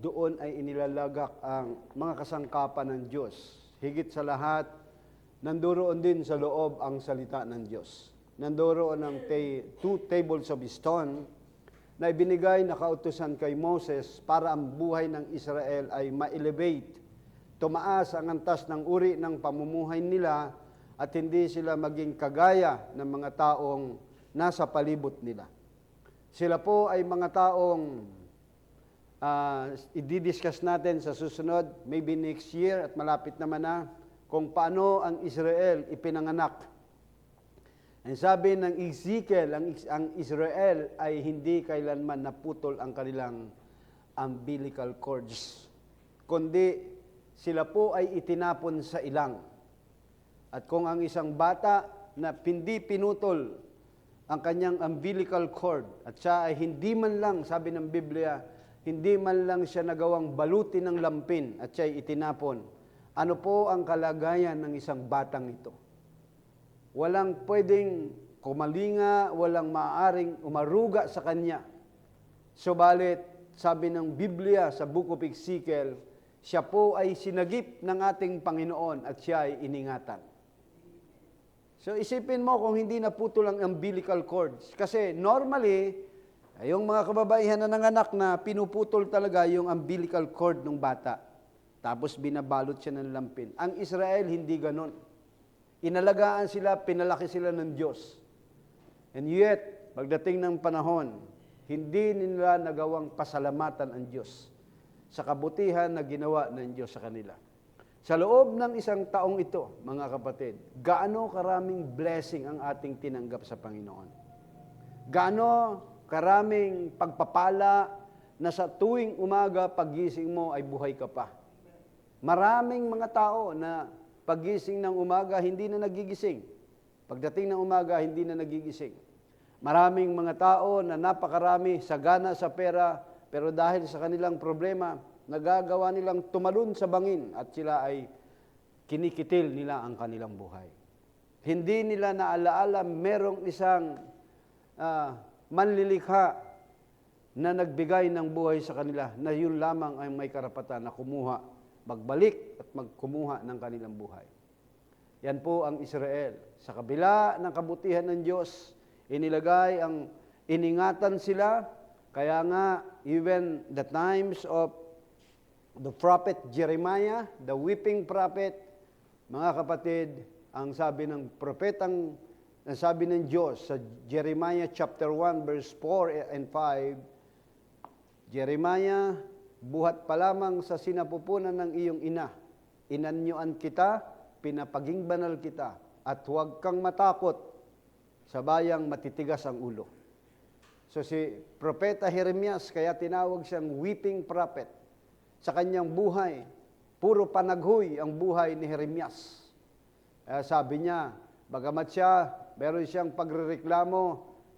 doon ay inilalagak ang mga kasangkapan ng Diyos. Higit sa lahat, nandoon din sa loob ang salita ng Diyos. Nandoon ang two tables of stone na ibinigay na kautusan kay Moses para ang buhay ng Israel ay ma-elevate, tumaas ang antas ng uri ng pamumuhay nila at hindi sila maging kagaya ng mga taong nasa palibot nila. Sila po ay mga taong i-discuss natin sa susunod, maybe next year at malapit naman na, kung paano ang Israel ipinanganak. Ang sabi ng Ezekiel, ang Israel ay hindi kailanman naputol ang kanilang umbilical cords, kundi sila po ay itinapon sa ilang. At kung ang isang bata na hindi pinutol ang kanyang umbilical cord at siya ay hindi man lang, sabi ng Biblia, hindi man lang siya nagawang baluti ng lampin at siya ay itinapon, ano po ang kalagayan ng isang batang ito? Walang pwedeng kumalinga, walang maaaring umaruga sa kanya. Subalit, sabi ng Biblia sa Book of Ezekiel, siya po ay sinagip ng ating Panginoon at siya ay iningatan. So isipin mo kung hindi naputol ang umbilical cords. Kasi normally, yung mga kababaihan na nanganak na pinuputol talaga yung umbilical cord ng bata. Tapos binabalot siya ng lampin. Ang Israel hindi ganon. Inalagaan sila, pinalaki sila ng Diyos. And yet, pagdating ng panahon, hindi nila nagawang pasalamatan ang Diyos sa kabutihan na ginawa ng Diyos sa kanila. Sa loob ng isang taong ito, mga kapatid, gaano karaming blessing ang ating tinanggap sa Panginoon. Gaano karaming pagpapala na sa tuwing umaga, paggising mo ay buhay ka pa. Maraming mga tao na paggising ng umaga, hindi na nagigising. Pagdating ng umaga, hindi na nagigising. Maraming mga tao na napakarami, sagana sa pera, pero dahil sa kanilang problema, nagagawa nilang tumalon sa bangin at sila ay kinikitil nila ang kanilang buhay. Hindi nila naalaala merong isang manlilikha na nagbigay ng buhay sa kanila na yun lamang ay may karapatan na kumuha, magbalik at magkumuha ng kanilang buhay. Yan po ang Israel. Sa kabila ng kabutihan ng Diyos, iningatan sila, kaya nga even the times of the prophet Jeremiah, the weeping prophet, mga kapatid, ang sabi ng propetang ang sabi ng Diyos sa Jeremiah chapter 1 verse 4 and 5, Jeremiah, buhat pa lamang sa sinapupunan ng iyong ina, inanyuan kita, pinapaging banal kita, at huwag kang matakot sa bayang matitigas ang ulo. So si Propeta Jeremias, kaya tinawag siyang weeping prophet. Sa kanyang buhay, puro panaghoy ang buhay ni Jeremias. Sabi niya, bagamat siya, meron siyang pagrereklamo,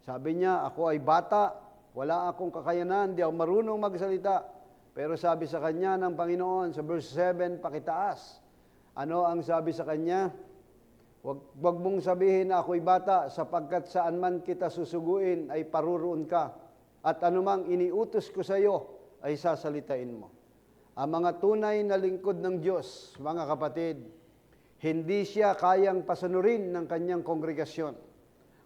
sabi niya, ako ay bata, wala akong kakayanan, di ako marunong magsalita. Pero sabi sa kanya ng Panginoon, sa verse 7, pakitaas. Ano ang sabi sa kanya? Wag mong sabihin na ako'y bata, sapagkat saan man kita susuguin ay paruroon ka. At anumang iniutos ko sa iyo ay sasalitain mo. Ang mga tunay na lingkod ng Diyos, mga kapatid, hindi siya kayang pasanurin ng kanyang kongregasyon,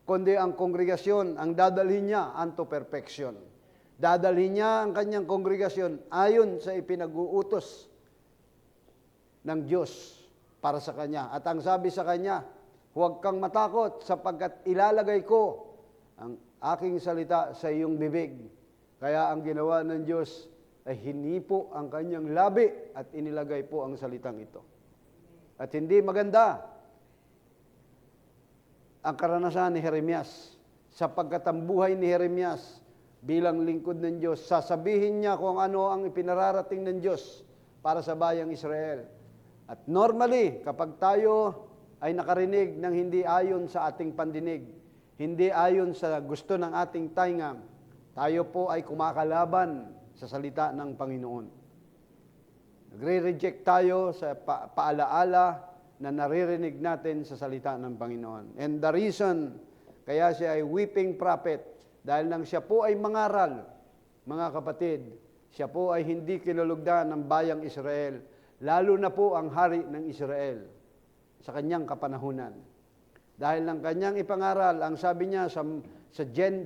kundi ang kongregasyon ang dadalhin niya unto perfection. Dadalhin niya ang kanyang kongregasyon ayon sa ipinag-uutos ng Diyos para sa kanya. At ang sabi sa kanya, huwag kang matakot sapagkat ilalagay ko ang aking salita sa iyong bibig. Kaya ang ginawa ng Diyos ay hinipo ang kanyang labi at inilagay po ang salitang ito. At hindi maganda ang karanasan ni Jeremias, sapagkat ang buhay ni Jeremias bilang lingkod ng Diyos, sasabihin niya kung ano ang ipinararating ng Diyos para sa bayang Israel. At normally, kapag tayo ay nakarinig ng hindi ayon sa ating pandinig, hindi ayon sa gusto ng ating tainga, tayo po ay kumakalaban sa salita ng Panginoon. Nagre-reject tayo sa paalaala na naririnig natin sa salita ng Panginoon. And the reason, kaya siya ay weeping prophet, dahil nang siya po ay mangaral, mga kapatid, Siya po ay hindi kinulugdan ng bayang Israel, lalo na po ang hari ng Israel sa kanyang kapanahunan. Dahil ng kanyang ipangaral, ang sabi niya sa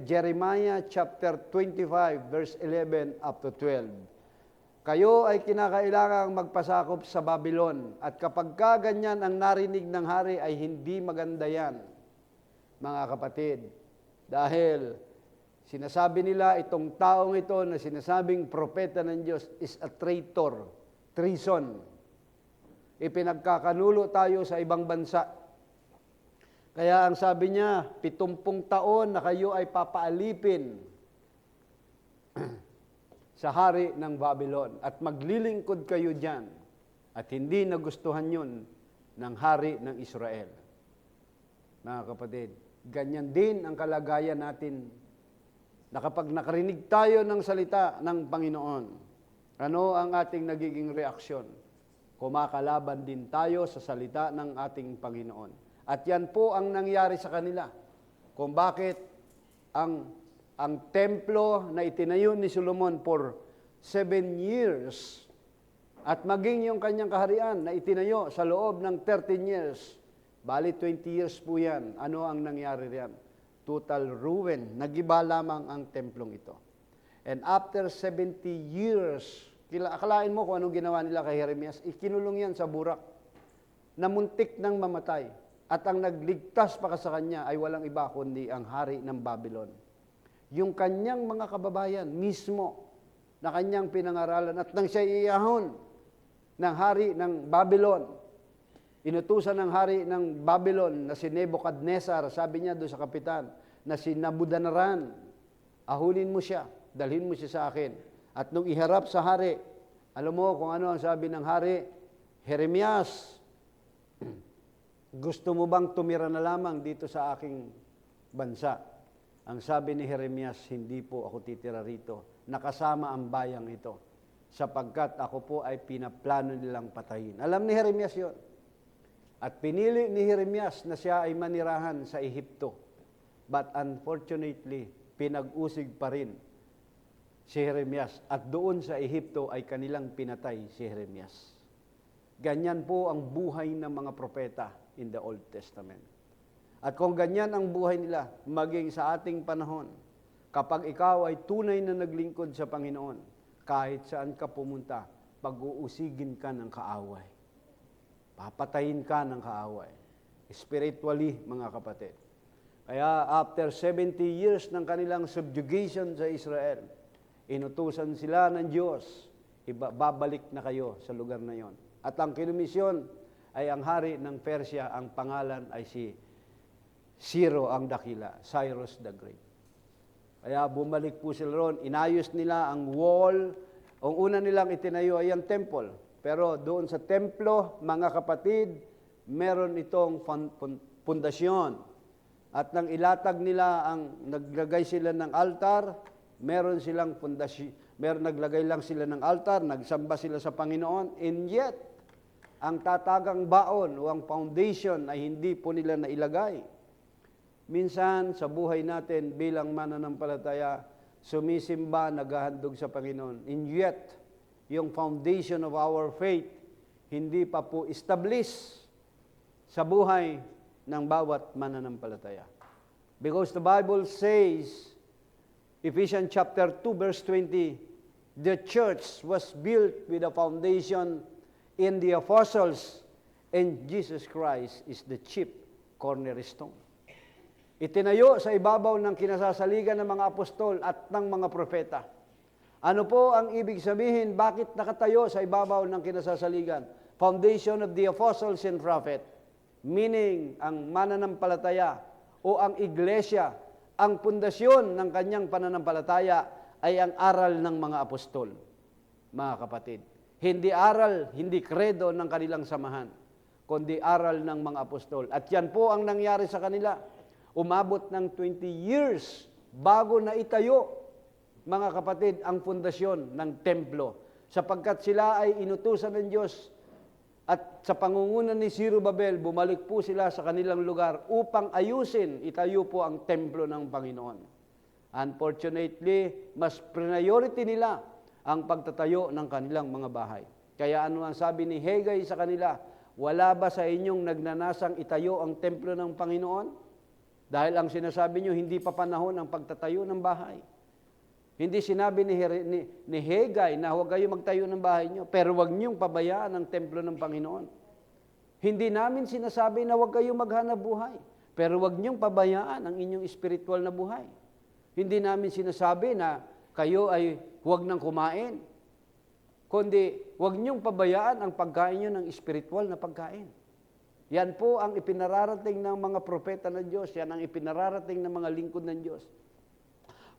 Jeremiah chapter 25, verse 11 up to 12, kayo ay kinakailangang magpasakop sa Babylon, at kapag ganyan ang narinig ng hari ay hindi maganda yan, mga kapatid. Dahil sinasabi nila itong taong ito na sinasabing propeta ng Diyos is a traitor, treason. Ipinagkakanulo tayo sa ibang bansa. Kaya ang sabi niya, 70 taon na kayo ay papaalipin sa hari ng Babylon at maglilingkod kayo diyan at hindi nagustuhan yun ng hari ng Israel. Mga kapatid, ganyan din ang kalagayan natin na kapag nakarinig tayo ng salita ng Panginoon, ano ang ating nagiging reaksyon? Kumakalaban din tayo sa salita ng ating Panginoon. At yan po ang nangyari sa kanila. Kung bakit ang templo na itinayo ni Solomon for 7 years at maging yung kanyang kaharian na itinayo sa loob ng 13 years, bali 20 years po yan. Ano ang nangyari riyan? Total ruin. Nagiba lamang ang templong ito. And after 70 years, akalain mo kung anong ginawa nila kay Jeremias, ikinulong yan sa burak, na muntik ng mamatay. At ang nagligtas pa sa kanya ay walang iba kundi ang hari ng Babylon. Yung kanyang mga kababayan mismo na kanyang pinangaralan at nang siya iahon ng hari ng Babylon, inutusan ng hari ng Babylon na si Nebuchadnezzar, sabi niya doon sa kapitan, na si Nabudanarahan, ahulin mo siya, dalhin mo siya sa akin. At nung iharap sa hari, alam mo kung ano ang sabi ng hari? Jeremias, gusto mo bang tumira na lamang dito sa aking bansa? Ang sabi ni Jeremias, hindi po ako titira rito. Nakasama ang bayang ito. Sapagkat ako po ay pinaplano nilang patayin. Alam ni Jeremias yun. At pinili ni Jeremias na siya ay manirahan sa Ehipto. But unfortunately, pinag-usig pa rin si Jeremias. At doon sa Ehipto ay kanilang pinatay si Jeremias. Ganyan po ang buhay ng mga propeta in the Old Testament. At kung ganyan ang buhay nila, maging sa ating panahon, kapag ikaw ay tunay na naglingkod sa Panginoon, kahit saan ka pumunta, pag-uusigin ka ng kaaway. Papatayin ka ng kaaway. Spiritually, mga kapatid. Kaya after 70 years ng kanilang subjugation sa Israel, inutusan sila ng Diyos, babalik na kayo sa lugar na yon. At ang kinumisyon ay ang hari ng Persia, ang pangalan ay si Ciro ang dakila, Cyrus the Great. Kaya bumalik po sila roon, inayos nila ang wall. Ang una nilang itinayo ay ang temple. Pero doon sa templo, mga kapatid, meron itong pundasyon. At nang ilatag nila, naglagay sila ng altar, meron silang pundasyon. Naglagay lang sila ng altar, nagsamba sila sa Panginoon, and yet, ang tatagang baon o ang foundation ay hindi po nila nailagay. Minsan sa buhay natin bilang mananampalataya, sumisimba, naghahandog sa Panginoon. And yet, yung foundation of our faith, hindi pa po established sa buhay ng bawat mananampalataya. Because the Bible says, Ephesians chapter 2 verse 20, the church was built with a foundation in the apostles, and Jesus Christ is the chief cornerstone. Itinayo sa ibabaw ng kinasasaligan ng mga apostol at ng mga propeta. Ano po ang ibig sabihin? Bakit nakatayo sa ibabaw ng kinasasaligan? Foundation of the apostles and prophet. Meaning, ang mananampalataya o ang iglesia, ang pundasyon ng kanyang pananampalataya ay ang aral ng mga apostol, mga kapatid. Hindi aral, hindi kredo ng kanilang samahan, kundi aral ng mga apostol. At yan po ang nangyari sa kanila. Umabot ng 20 years bago na itayo, mga kapatid, ang pundasyon ng templo. Sapagkat sila ay inutusan ng Diyos at sa pangungunan ni Zerubbabel, bumalik po sila sa kanilang lugar upang ayusin, itayo po ang templo ng Panginoon. Unfortunately, mas priority nila ang pagtatayo ng kanilang mga bahay. Kaya ano ang sabi ni Haggai sa kanila? Wala ba sa inyong nagnanasang itayo ang templo ng Panginoon? Dahil ang sinasabi nyo, hindi pa panahon ang pagtatayo ng bahay. Hindi sinabi ni Haggai na huwag kayo magtayo ng bahay nyo, pero huwag niyong pabayaan ang templo ng Panginoon. Hindi namin sinasabi na huwag kayong maghanap buhay, pero huwag niyong pabayaan ang inyong spiritual na buhay. Hindi namin sinasabi na kayo ay huwag nang kumain, kundi huwag niyong pabayaan ang pagkain niyo ng spiritual na pagkain. Yan po ang ipinararating ng mga propeta ng Diyos, yan ang ipinararating ng mga lingkod ng Diyos.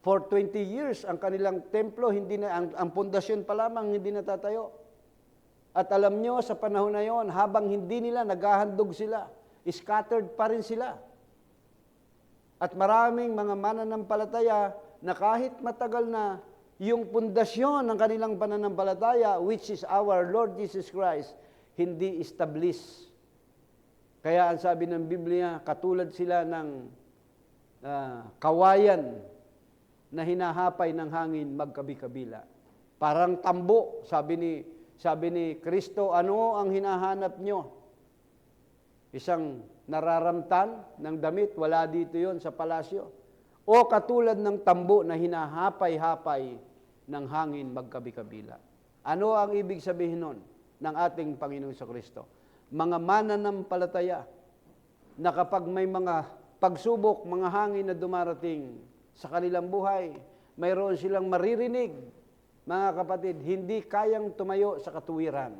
For 20 years, ang kanilang templo, ang pundasyon pa lamang hindi natatayo. At alam nyo, sa panahon na yon, habang hindi nila naghahandog sila, scattered pa rin sila. At maraming mga mananampalataya na kahit matagal na yung pundasyon ng kanilang pananampalataya, which is our Lord Jesus Christ, hindi established. Kaya ang sabi ng Biblia, katulad sila ng kawayan na hinahapay ng hangin magkabi-kabila. Parang tambo, sabi ni Kristo, ano ang hinahanap nyo? Isang nararamtan ng damit, wala dito yon sa palasyo. O katulad ng tambo na hinahapay-hapay ng hangin magkabi-kabila. Ano ang ibig sabihin nun ng ating Panginoong Kristo? Mga mananampalataya na kapag may mga pagsubok, mga hangin na dumarating sa kanilang buhay, mayroon silang maririnig, mga kapatid, hindi kayang tumayo sa katuwiran.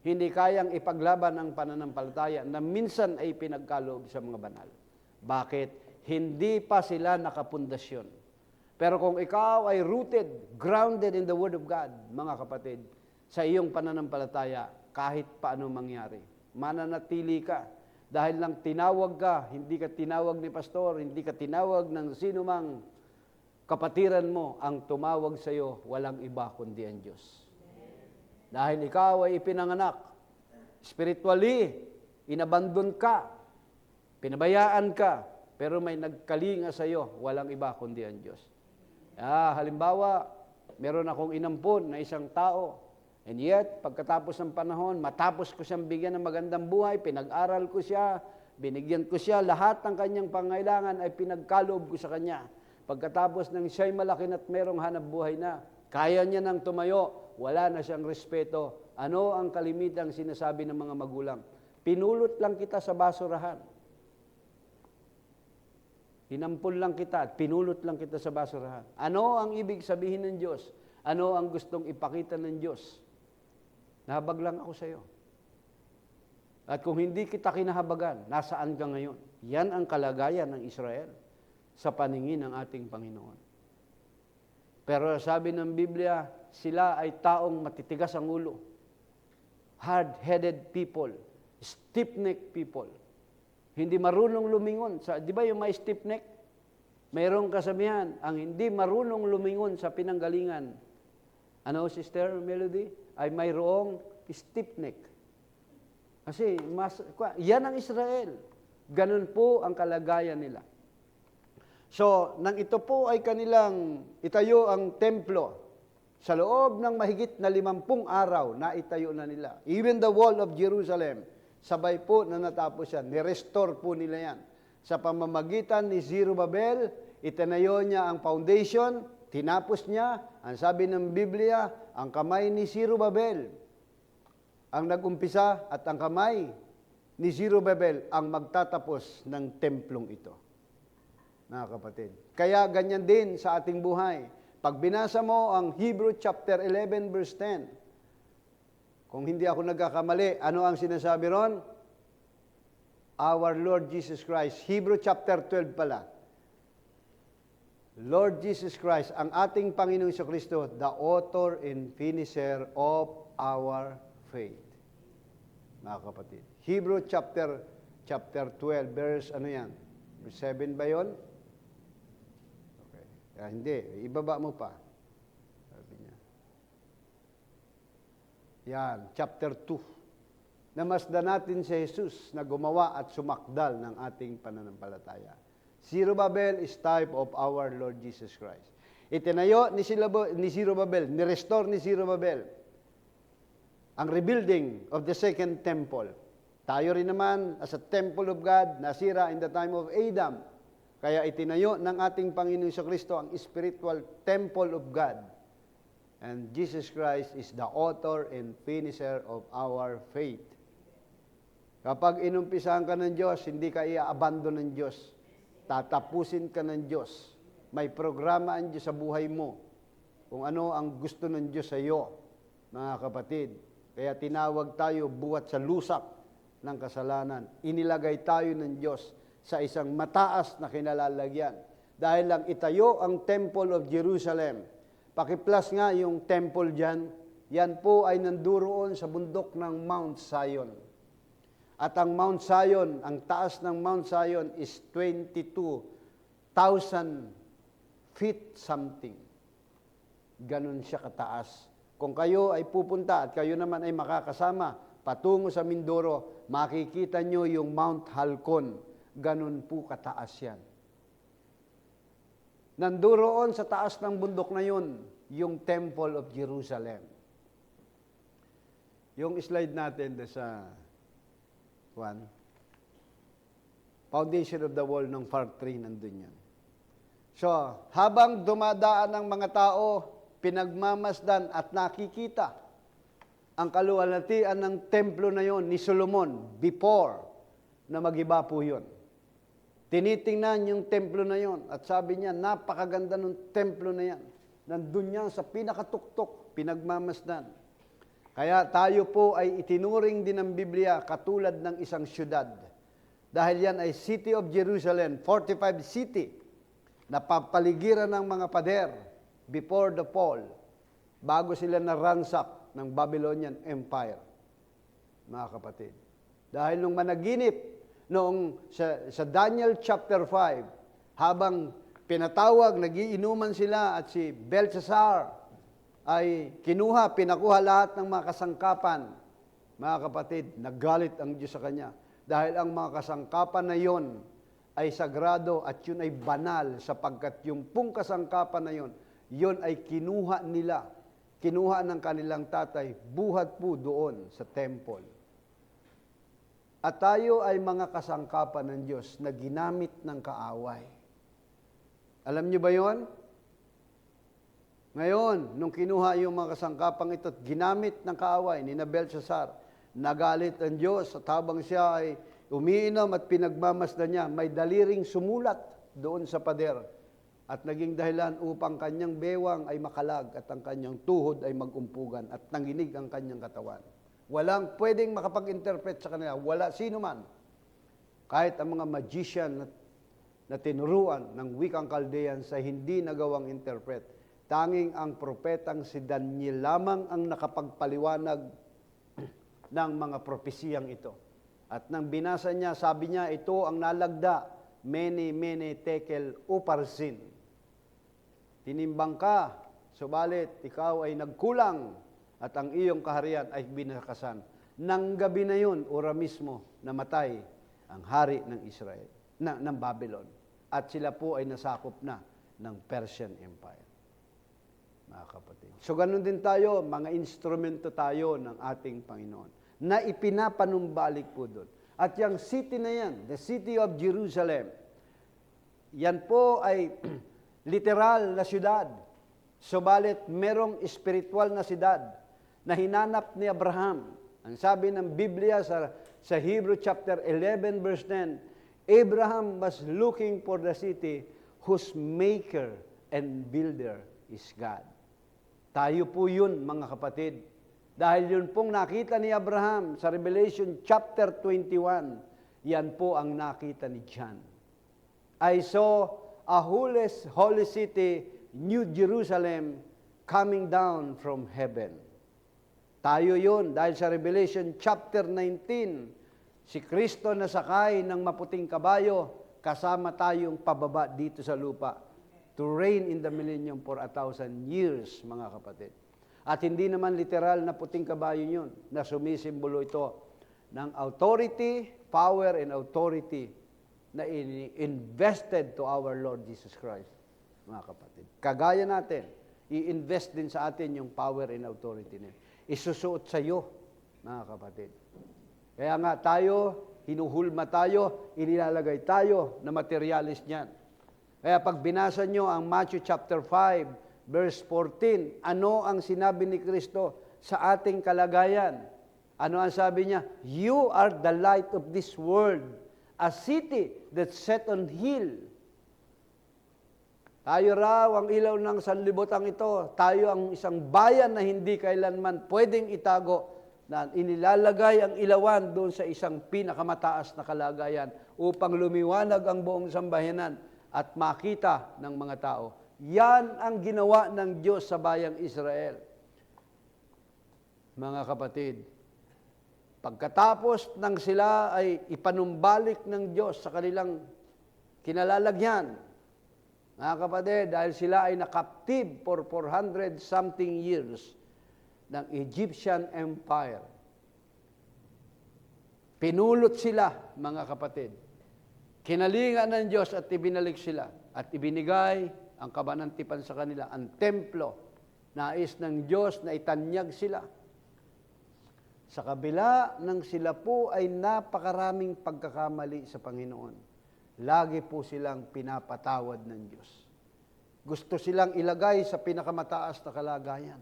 Hindi kayang ipaglaban ang pananampalataya na minsan ay pinagkaloob sa mga banal. Bakit? Hindi pa sila nakapundasyon. Pero kung ikaw ay rooted, grounded in the Word of God, mga kapatid, sa iyong pananampalataya, kahit paano mangyari, mananatili ka. Dahil lang tinawag ka, hindi ka tinawag ni pastor, hindi ka tinawag ng sino mang kapatiran mo, ang tumawag sa iyo, walang iba kundi ang Diyos. Dahil ikaw ay ipinanganak, spiritually, inabandon ka, pinabayaan ka, pero may nagkalinga sa iyo, walang iba kundi ang Diyos. Halimbawa, meron akong inampon na isang tao, and yet, pagkatapos ng panahon, matapos ko siyang bigyan ng magandang buhay, pinag-aral ko siya, binigyan ko siya, lahat ng kanyang pangailangan ay pinagkaloob ko sa kanya. Pagkatapos ng siya'y malaki at merong hanap buhay na, kaya niya nang tumayo, wala na siyang respeto. Ano ang kalimitang sinasabi ng mga magulang? Pinulot lang kita sa basurahan. Inampun lang kita at pinulot lang kita sa basurahan. Ano ang ibig sabihin ng Diyos? Ano ang gustong ipakita ng Diyos? Nahabag lang ako sa iyo. At kung hindi kita kinahabagan, nasaan ka ngayon? Yan ang kalagayan ng Israel sa paningin ng ating Panginoon. Pero sabi ng Biblia, sila ay taong matitigas ang ulo. Hard-headed people. Stiff-necked people. Hindi marunong lumingon. Di ba yung may stiff-neck? Mayroong kasabihan, ang hindi marunong lumingon sa pinanggalingan. Ano, Sister Melody? Ay mayroong stiff-neck. Kasi yan ang Israel. Ganun po ang kalagayan nila. So, nang ito po ay kanilang itayo ang templo, sa loob ng mahigit na 50 araw na itayo na nila. Even the wall of Jerusalem, sabay po na natapos yan. Ni-restore po nila yan. Sa pamamagitan ni Zerubbabel, itinayo niya ang foundation, tinapos niya, ang sabi ng Biblia, ang kamay ni Zerubbabel ang nag-umpisa at ang kamay ni Zerubbabel ang magtatapos ng templong ito. Mga kapatid. Kaya ganyan din sa ating buhay. Pag binasa mo ang Hebrew chapter 11 verse 10, kung hindi ako nagkakamali, ano ang sinasabi ron? Our Lord Jesus Christ. Hebrew chapter 12 pala. Lord Jesus Christ, ang ating Panginoong Kristo, the author and finisher of our faith. Mga kapatid. Hebrew chapter 12, verse ano yan? Verse 7 ba yun? Okay. Hindi, ibaba mo pa. Sabi niya. Yan, chapter 2. Namasdan natin si Jesus na gumawa at sumakdal ng ating pananampalataya. Zerubbabel is type of our Lord Jesus Christ. Itinayo ni Zerubbabel, ni-restore ni Zerubbabel ang rebuilding of the second temple. Tayo rin naman, as a temple of God, nasira in the time of Adam. Kaya itinayo ng ating Panginoon Kristo ang spiritual temple of God. And Jesus Christ is the author and finisher of our faith. Kapag inumpisahan ka ng Diyos, hindi ka i-abandon ng Diyos. Tatapusin ka ng Diyos. May programa ang Diyos sa buhay mo. Kung ano ang gusto ng Diyos sa iyo, mga kapatid. Kaya tinawag tayo buhat sa lusak ng kasalanan. Inilagay tayo ng Diyos sa isang mataas na kinalalagyan. Dahil lang itayo ang Temple of Jerusalem. Pakiplas nga yung temple dyan. Yan po ay nanduroon sa bundok ng Mount Zion. At ang Mount Zion, ang taas ng Mount Zion is 22,000 feet something. Ganon siya kataas. Kung kayo ay pupunta at kayo naman ay makakasama patungo sa Mindoro, makikita nyo yung Mount Halcon. Ganon po kataas yan. Nanduroon sa taas ng bundok na yun, yung Temple of Jerusalem. Yung slide natin sa Foundation of the Wall ng part 3, nandun yan. So, habang dumadaan ng mga tao, pinagmamasdan at nakikita ang kaluwalhatian ng templo na yon ni Solomon before na mag-iba po yun. Tinitingnan yung templo na yon at sabi niya, napakaganda ng templo na yan. Nandun yan sa pinakatuktok, pinagmamasdan. Kaya tayo po ay itinuring din ng Biblia katulad ng isang syudad. Dahil yan ay City of Jerusalem, fortified city, na papaligiran ng mga pader before the fall, bago sila naransak ng Babylonian Empire, mga kapatid. Dahil nung managinip, noong sa Daniel chapter 5, habang pinatawag, nagiinuman sila at si Belshazzar ay pinakuha lahat ng mga kasangkapan, mga kapatid, nagalit ang Diyos sa kanya. Dahil ang mga kasangkapan na yon ay sagrado at yun ay banal sapagkat yung pong kasangkapan na yun ay kinuha ng kanilang tatay, buhat po doon sa temple. At tayo ay mga kasangkapan ng Diyos na ginamit ng kaaway. Alam niyo ba yon? Ngayon, nung kinuha yung mga kasangkapang ito at ginamit ng kaaway ni Belshazzar, nagalit ang Diyos at habang siya ay umiinom at pinagmamasdan niya, may daliring sumulat doon sa pader at naging dahilan upang kanyang bewang ay makalag at ang kanyang tuhod ay magumpugan at nanginig ang kanyang katawan. Walang pwedeng makapag-interpret sa kanila, wala sino man. Kahit ang mga magician na tinuruan ng wikang Chaldean sa hindi nagawang interpret, tanging ang propetang si Daniel lamang ang nakapagpaliwanag ng mga propesiyang ito. At nang binasa niya, sabi niya, ito ang nalagda, mene tekel uparsin. Tinimbang ka, subalit ikaw ay nagkulang at ang iyong kaharian ay binakasan. Nang gabi na yun, ora mismo, namatay ang hari ng Israel, ng Babylon. At sila po ay nasakop na ng Persian Empire. Mga kapatid. So ganun din tayo, mga instrumento tayo ng ating Panginoon na ipinapanumbalik po doon. At yung city na yan, the city of Jerusalem, yan po ay literal na syudad. Subalit merong spiritual na syudad na hinanap ni Abraham. Ang sabi ng Biblia sa Hebrew chapter 11 verse 10, Abraham was looking for the city whose maker and builder is God. Tayo po yun, mga kapatid. Dahil yun pong nakita ni Abraham sa Revelation chapter 21, yan po ang nakita ni John. I saw a holy city, New Jerusalem, coming down from heaven. Tayo yun, dahil sa Revelation chapter 19, si Kristo na sakay ng maputing kabayo, kasama tayong pababa dito sa lupa to reign in the millennium for 1,000 years, mga kapatid. At hindi naman literal na puting kabayo yun, na sumisimbolo ito ng authority, power, and authority na invested to our Lord Jesus Christ. mga kapatid. Kagaya natin, i-invest din sa atin yung power and authority niya. Isusuot sa iyo, mga kapatid. Kaya nga tayo, hinuhulma tayo, inilalagay tayo na materialis niyan. Kaya pag binasa nyo ang Matthew chapter 5, verse 14, ano ang sinabi ni Kristo sa ating kalagayan? Ano ang sabi niya? You are the light of this world, a city that's set on hill. Tayo raw ang ilaw ng sanlibutan ito. Tayo ang isang bayan na hindi kailanman pwedeng itago, na inilalagay ang ilawan doon sa isang pinakamataas na kalagayan upang lumiwanag ang buong sambayanan at makita ng mga tao. Yan ang ginawa ng Diyos sa bayang Israel. Mga kapatid, pagkatapos ng sila ay ipanumbalik ng Diyos sa kanilang kinalalagyan, mga kapatid, dahil sila ay nakaptib for 400 something years ng Egyptian Empire. Pinulot sila, mga kapatid. Kinalingan ng Diyos at ibinalik sila. At ibinigay ang kabanantipan sa kanila, ang templo. Nais ng Diyos na itanyag sila. Sa kabila ng sila po ay napakaraming pagkakamali sa Panginoon. Lagi po silang pinapatawad ng Diyos. Gusto silang ilagay sa pinakamataas na kalagayan.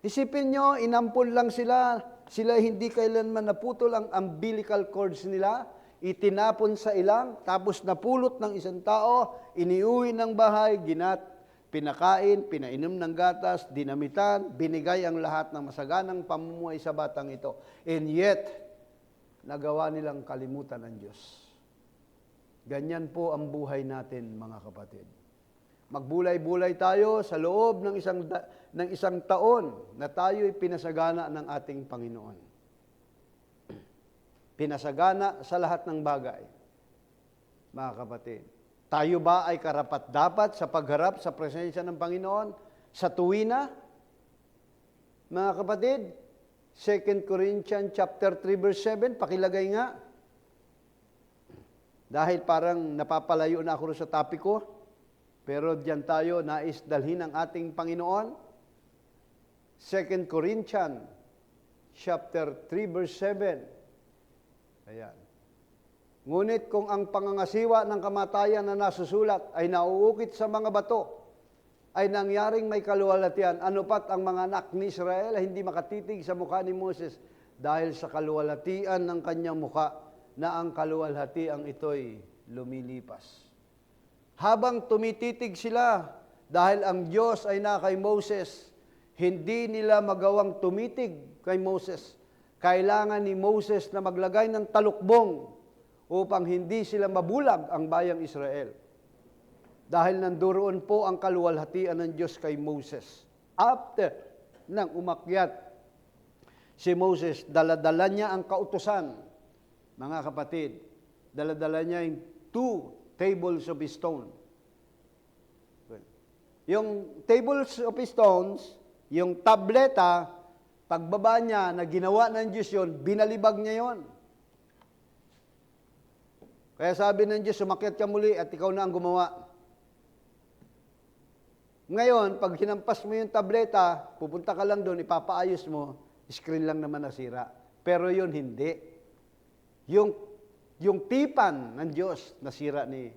Isipin nyo, inampun lang sila. Sila hindi kailanman naputol ang umbilical cords nila. Itinapon sa ilang, tapos napulot ng isang tao, iniuwi ng bahay, pinakain, pinainom ng gatas, dinamitan, binigay ang lahat ng masaganang pamumuhay sa batang ito. And yet, nagawa nilang kalimutan ng Diyos. Ganyan po ang buhay natin, mga kapatid. Magbulay-bulay tayo sa loob ng isang taon na tayo'y pinasagana ng ating Panginoon. Pinasagana sa lahat ng bagay. Mga kapatid, tayo ba ay karapat-dapat sa pagharap sa presensya ng Panginoon sa tuwina? Mga kapatid, 2 Corinthians chapter 3 verse 7, pakilagay nga. Dahil parang napapalayo na ako sa topic ko, pero diyan tayo nais dalhin ang ating Panginoon. 2 Corinthians chapter 3 verse 7. Ayan. Ngunit kung ang pangangasiwa ng kamatayan na nasusulat ay nauukit sa mga bato, ay nangyaring may kaluwalhatian, ano pat ang mga anak ni Israel ay hindi makatitig sa mukha ni Moses dahil sa kaluwalhatian ng kanyang mukha na ang kaluwalhatian ito'y lumilipas. Habang tumititig sila, dahil ang Diyos ay na kay Moses, hindi nila magawang tumitig kay Moses. Kailangan ni Moses na maglagay ng talukbong upang hindi sila mabulag ang bayang Israel. Dahil nandoon po ang kaluwalhatian ng Diyos kay Moses. After nang umakyat si Moses, daladala niya ang kautusan. Mga kapatid, daladala niya yung 2 tables of stone. Yung tables of stones, yung tableta, pagbaba niya na ginawa ng Diyos yun, binalibag niya yun. Kaya sabi ng Diyos, sumakyat ka muli at ikaw na ang gumawa. Ngayon, pag hinampas mo yung tableta, pupunta ka lang doon, ipapaayos mo, screen lang naman nasira. Pero yun, hindi. Yung tipan ng Diyos, nasira ni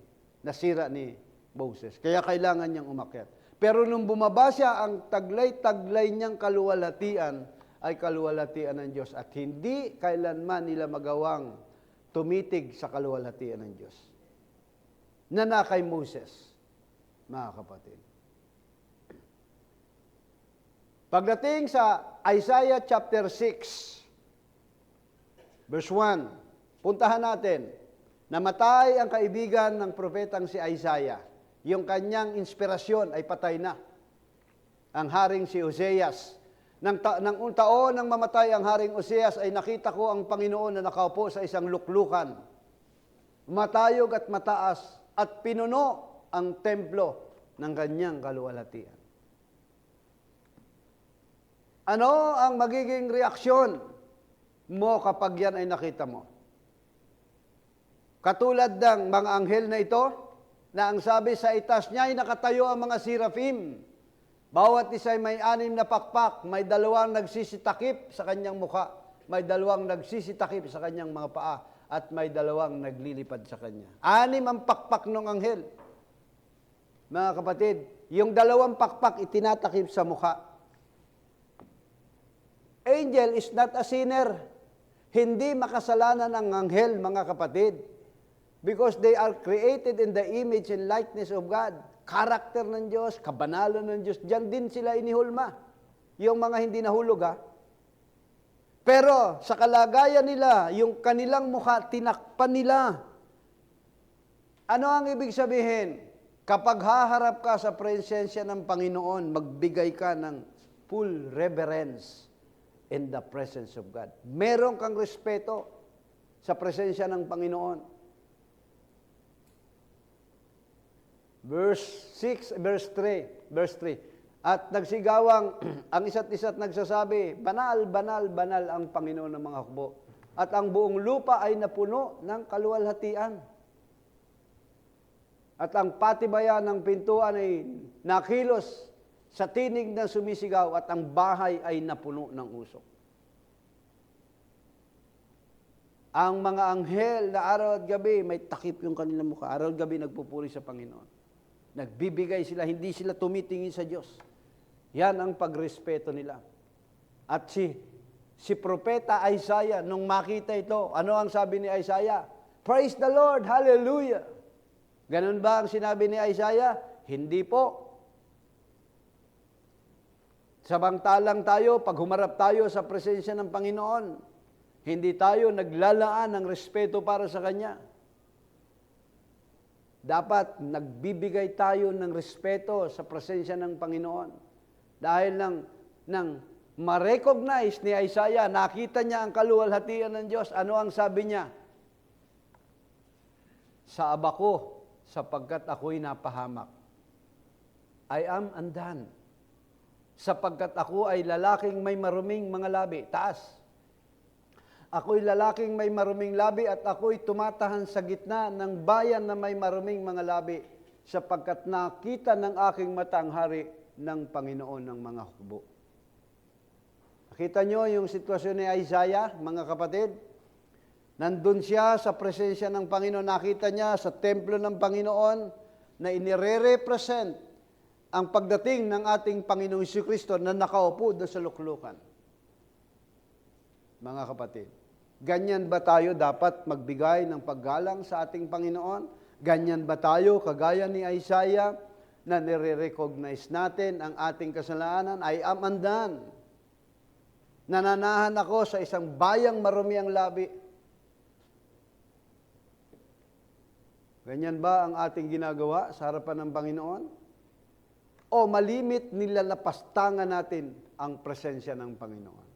Moses. Kaya kailangan niyang umakyat. Pero nung bumaba siya, ang taglay-taglay niyang kaluwalhatian ay kaluwalhatian ng Diyos. At hindi kailanman nila magawang tumitig sa kaluwalhatian ng Diyos. Na kay Moses, mga kapatid. Pagdating sa Isaiah chapter 6, verse 1, puntahan natin, namatay ang kaibigan ng propetang si Isaiah. Yung kanyang inspirasyon ay patay na. Ang haring si Oseas. Nang taon nang mamatay ang haring Oseas, ay nakita ko ang Panginoon na nakaupo sa isang luklukan. Matayog at mataas at pinuno ang templo ng kanyang kaluwalhatian. Ano ang magiging reaksyon mo kapag yan ay nakita mo? Katulad ng mga anghel na ito, na ang sabi sa itas niya ay nakatayo ang mga seraphim. Bawat isa ay may 6 na pakpak, may 2 nagsisitakip sa kanyang mukha, may 2 nagsisitakip sa kanyang mga paa, at may 2 naglilipad sa kanya. 6 ang pakpak ng anghel. Mga kapatid, yung 2 pakpak itinatakip sa mukha. Angel is not a sinner. Hindi makasalanan ang anghel, mga kapatid. Because they are created in the image and likeness of God. Karakter ng Diyos, kabanalan ng Diyos, diyan din sila inihulma. Yung mga hindi nahulog, ha? Pero sa kalagayan nila, yung kanilang mukha, tinakpan nila. Ano ang ibig sabihin? Kapag haharap ka sa presensya ng Panginoon, magbigay ka ng full reverence in the presence of God. Meron kang respeto sa presensya ng Panginoon. Verse 3. At nagsigawang ang isa't isa't nagsasabi, banal, banal, banal ang Panginoon ng mga hukbo. At ang buong lupa ay napuno ng kaluwalhatian. At ang patibayan ng pintuan ay nakilos sa tinig na sumisigaw at ang bahay ay napuno ng usok. Ang mga anghel na araw at gabi, may takip yung kanilang mukha. Araw at gabi nagpupuri sa Panginoon. Nagbibigay sila, hindi sila tumitingin sa Diyos. Yan ang pagrespeto nila. At si Propeta Isaiah, nung makita ito, ano ang sabi ni Isaiah? Praise the Lord, hallelujah! Ganun ba ang sinabi ni Isaiah? Hindi po. Samantalang tayo, pag humarap tayo sa presensya ng Panginoon, hindi tayo naglalaan ng respeto para sa Kanya. Dapat nagbibigay tayo ng respeto sa presensya ng Panginoon. Dahil nang ma-recognize ni Isaiah, nakita niya ang kaluwalhatian ng Diyos. Ano ang sabi niya? Sa aba ko, sapagkat ako'y napahamak. I am undone. Sapagkat ako ay lalaking may maruming mga labi. Taas. Ako'y lalaking may maruming labi at ako'y tumatahan sa gitna ng bayan na may maruming mga labi sapagkat nakita ng aking mata ang hari ng Panginoon ng mga hukbo. Nakita nyo yung sitwasyon ni Isaiah, mga kapatid? Nandun siya sa presensya ng Panginoon. Nakita niya sa templo ng Panginoon na inire-represent ang pagdating ng ating Panginoong Jesucristo na nakaupo doon sa luklukan. Mga kapatid, ganyan ba tayo dapat magbigay ng paggalang sa ating Panginoon? Ganyan ba tayo, kagaya ni Isaiah, na nire-recognize natin ang ating kasalanan? I am undone. Nananahan ako sa isang bayang marumi ang labi. Ganyan ba ang ating ginagawa sa harapan ng Panginoon? O malimit nilalapastangan natin ang presensya ng Panginoon?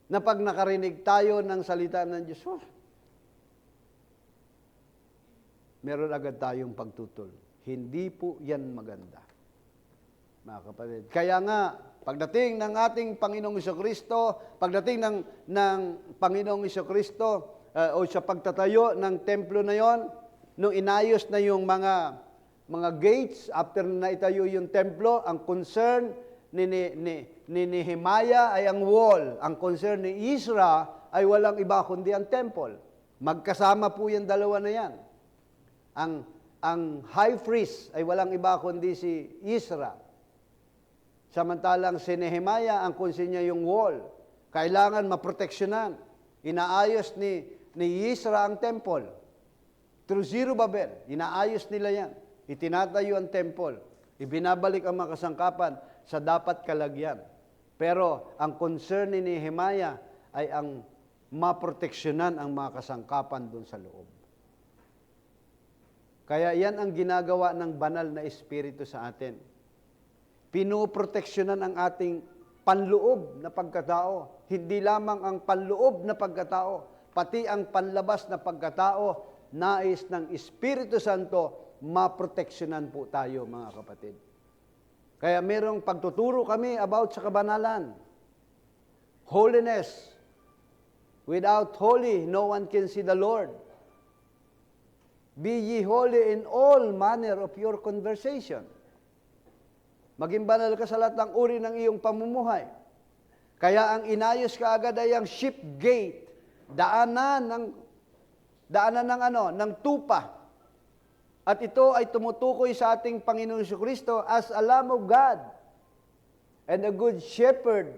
Na pag nakarinig tayo ng salita ng Diyos, meron agad tayong pagtutol. Hindi po yan maganda, mga kapatid. Kaya nga, pagdating ng ating Panginoong Jesucristo, pagdating ng Panginoong Jesucristo, o sa pagtatayo ng templo na yon, nung inayos na yung mga gates, after na itayo yung templo, ang concern ni Nehemiah ay ang wall. Ang concern ni Ezra ay walang iba kundi ang temple. Magkasama po yung dalawa na yan. Ang high priest ay walang iba kundi si Ezra. Samantalang si Nehemiah, ang concern niya yung wall. Kailangan maproteksyonan. Inaayos ni Ezra ang temple. Through Zerubbabel, inaayos nila yan. Itinatayo ang temple. Ibinabalik ang mga kasangkapan sa dapat kalagyan. Pero ang concern ni Nehemiah ay ang maproteksyonan ang mga kasangkapan doon sa loob. Kaya yan ang ginagawa ng banal na Espiritu sa atin. Pinoproteksyonan ang ating panloob na pagkatao. Hindi lamang ang panloob na pagkatao, pati ang panlabas na pagkatao, nais ng Espiritu Santo, maproteksyonan po tayo, mga kapatid. Kaya merong pagtuturo kami about sa kabanalan. Holiness. Without holy, no one can see the Lord. Be ye holy in all manner of your conversation. Maging banal ka sa lahat ng uri ng iyong pamumuhay. Kaya ang inayos kaagad ay ang ship gate, daanan ng tupa. At ito ay tumutukoy sa ating Panginoon Jesucristo as a Lamb of God and a good shepherd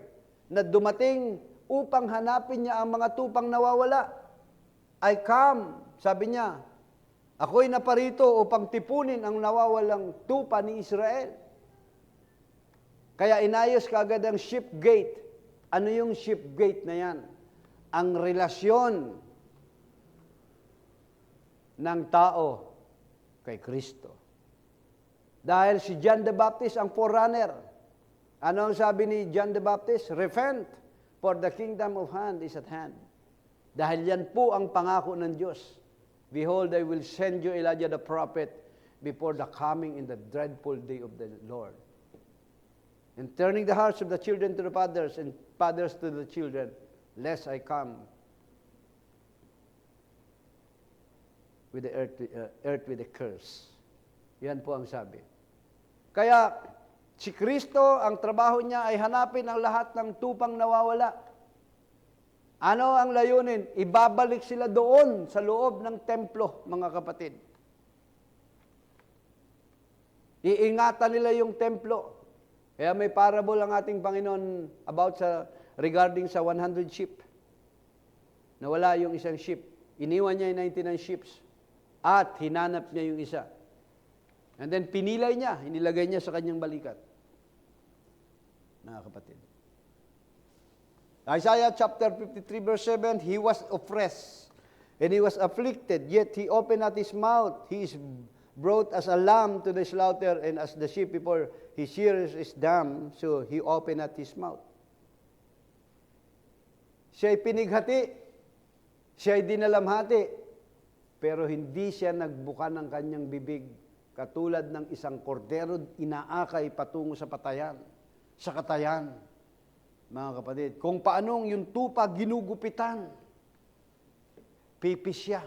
na dumating upang hanapin niya ang mga tupang nawawala. I come, sabi niya, ako'y naparito upang tipunin ang nawawalang tupa ni Israel. Kaya inayos kaagad ang ship gate. Ano yung ship gate na yan? Ang relasyon ng tao kay Kristo. Dahil si John the Baptist ang forerunner. Ano ang sabi ni John the Baptist? Repent, for the kingdom of hand is at hand. Dahil yan po ang pangako ng Diyos. Behold, I will send you Elijah the prophet before the coming in the dreadful day of the Lord. And turning the hearts of the children to the fathers and fathers to the children, lest I come with the earth with a curse. Yan po ang sabi. Kaya, si Kristo, ang trabaho niya ay hanapin ang lahat ng tupang nawawala. Ano ang layunin? Ibabalik sila doon sa loob ng templo, mga kapatid. Iingatan nila yung templo. Kaya may parable ang ating Panginoon regarding sa 100 sheep. Nawala yung isang sheep. Iniwan niya yung 99 sheep. At hinanap niya yung isa. And then pinilay niya, inilagay niya sa kanyang balikat. Mga kapatid. Isaiah chapter 53 verse 7, He was oppressed and He was afflicted, yet He opened not His mouth. He is brought as a lamb to the slaughter, and as the sheep before his shearers is dumb, so He opened not His mouth. Siya'y pinighati, siya'y dinalamhati, pero hindi siya nagbuka ng kanyang bibig, katulad ng isang kordero inaakay patungo sa patayan, sa katayan. Mga kapatid, kung paanong yung tupa ginugupitan, pipis siya.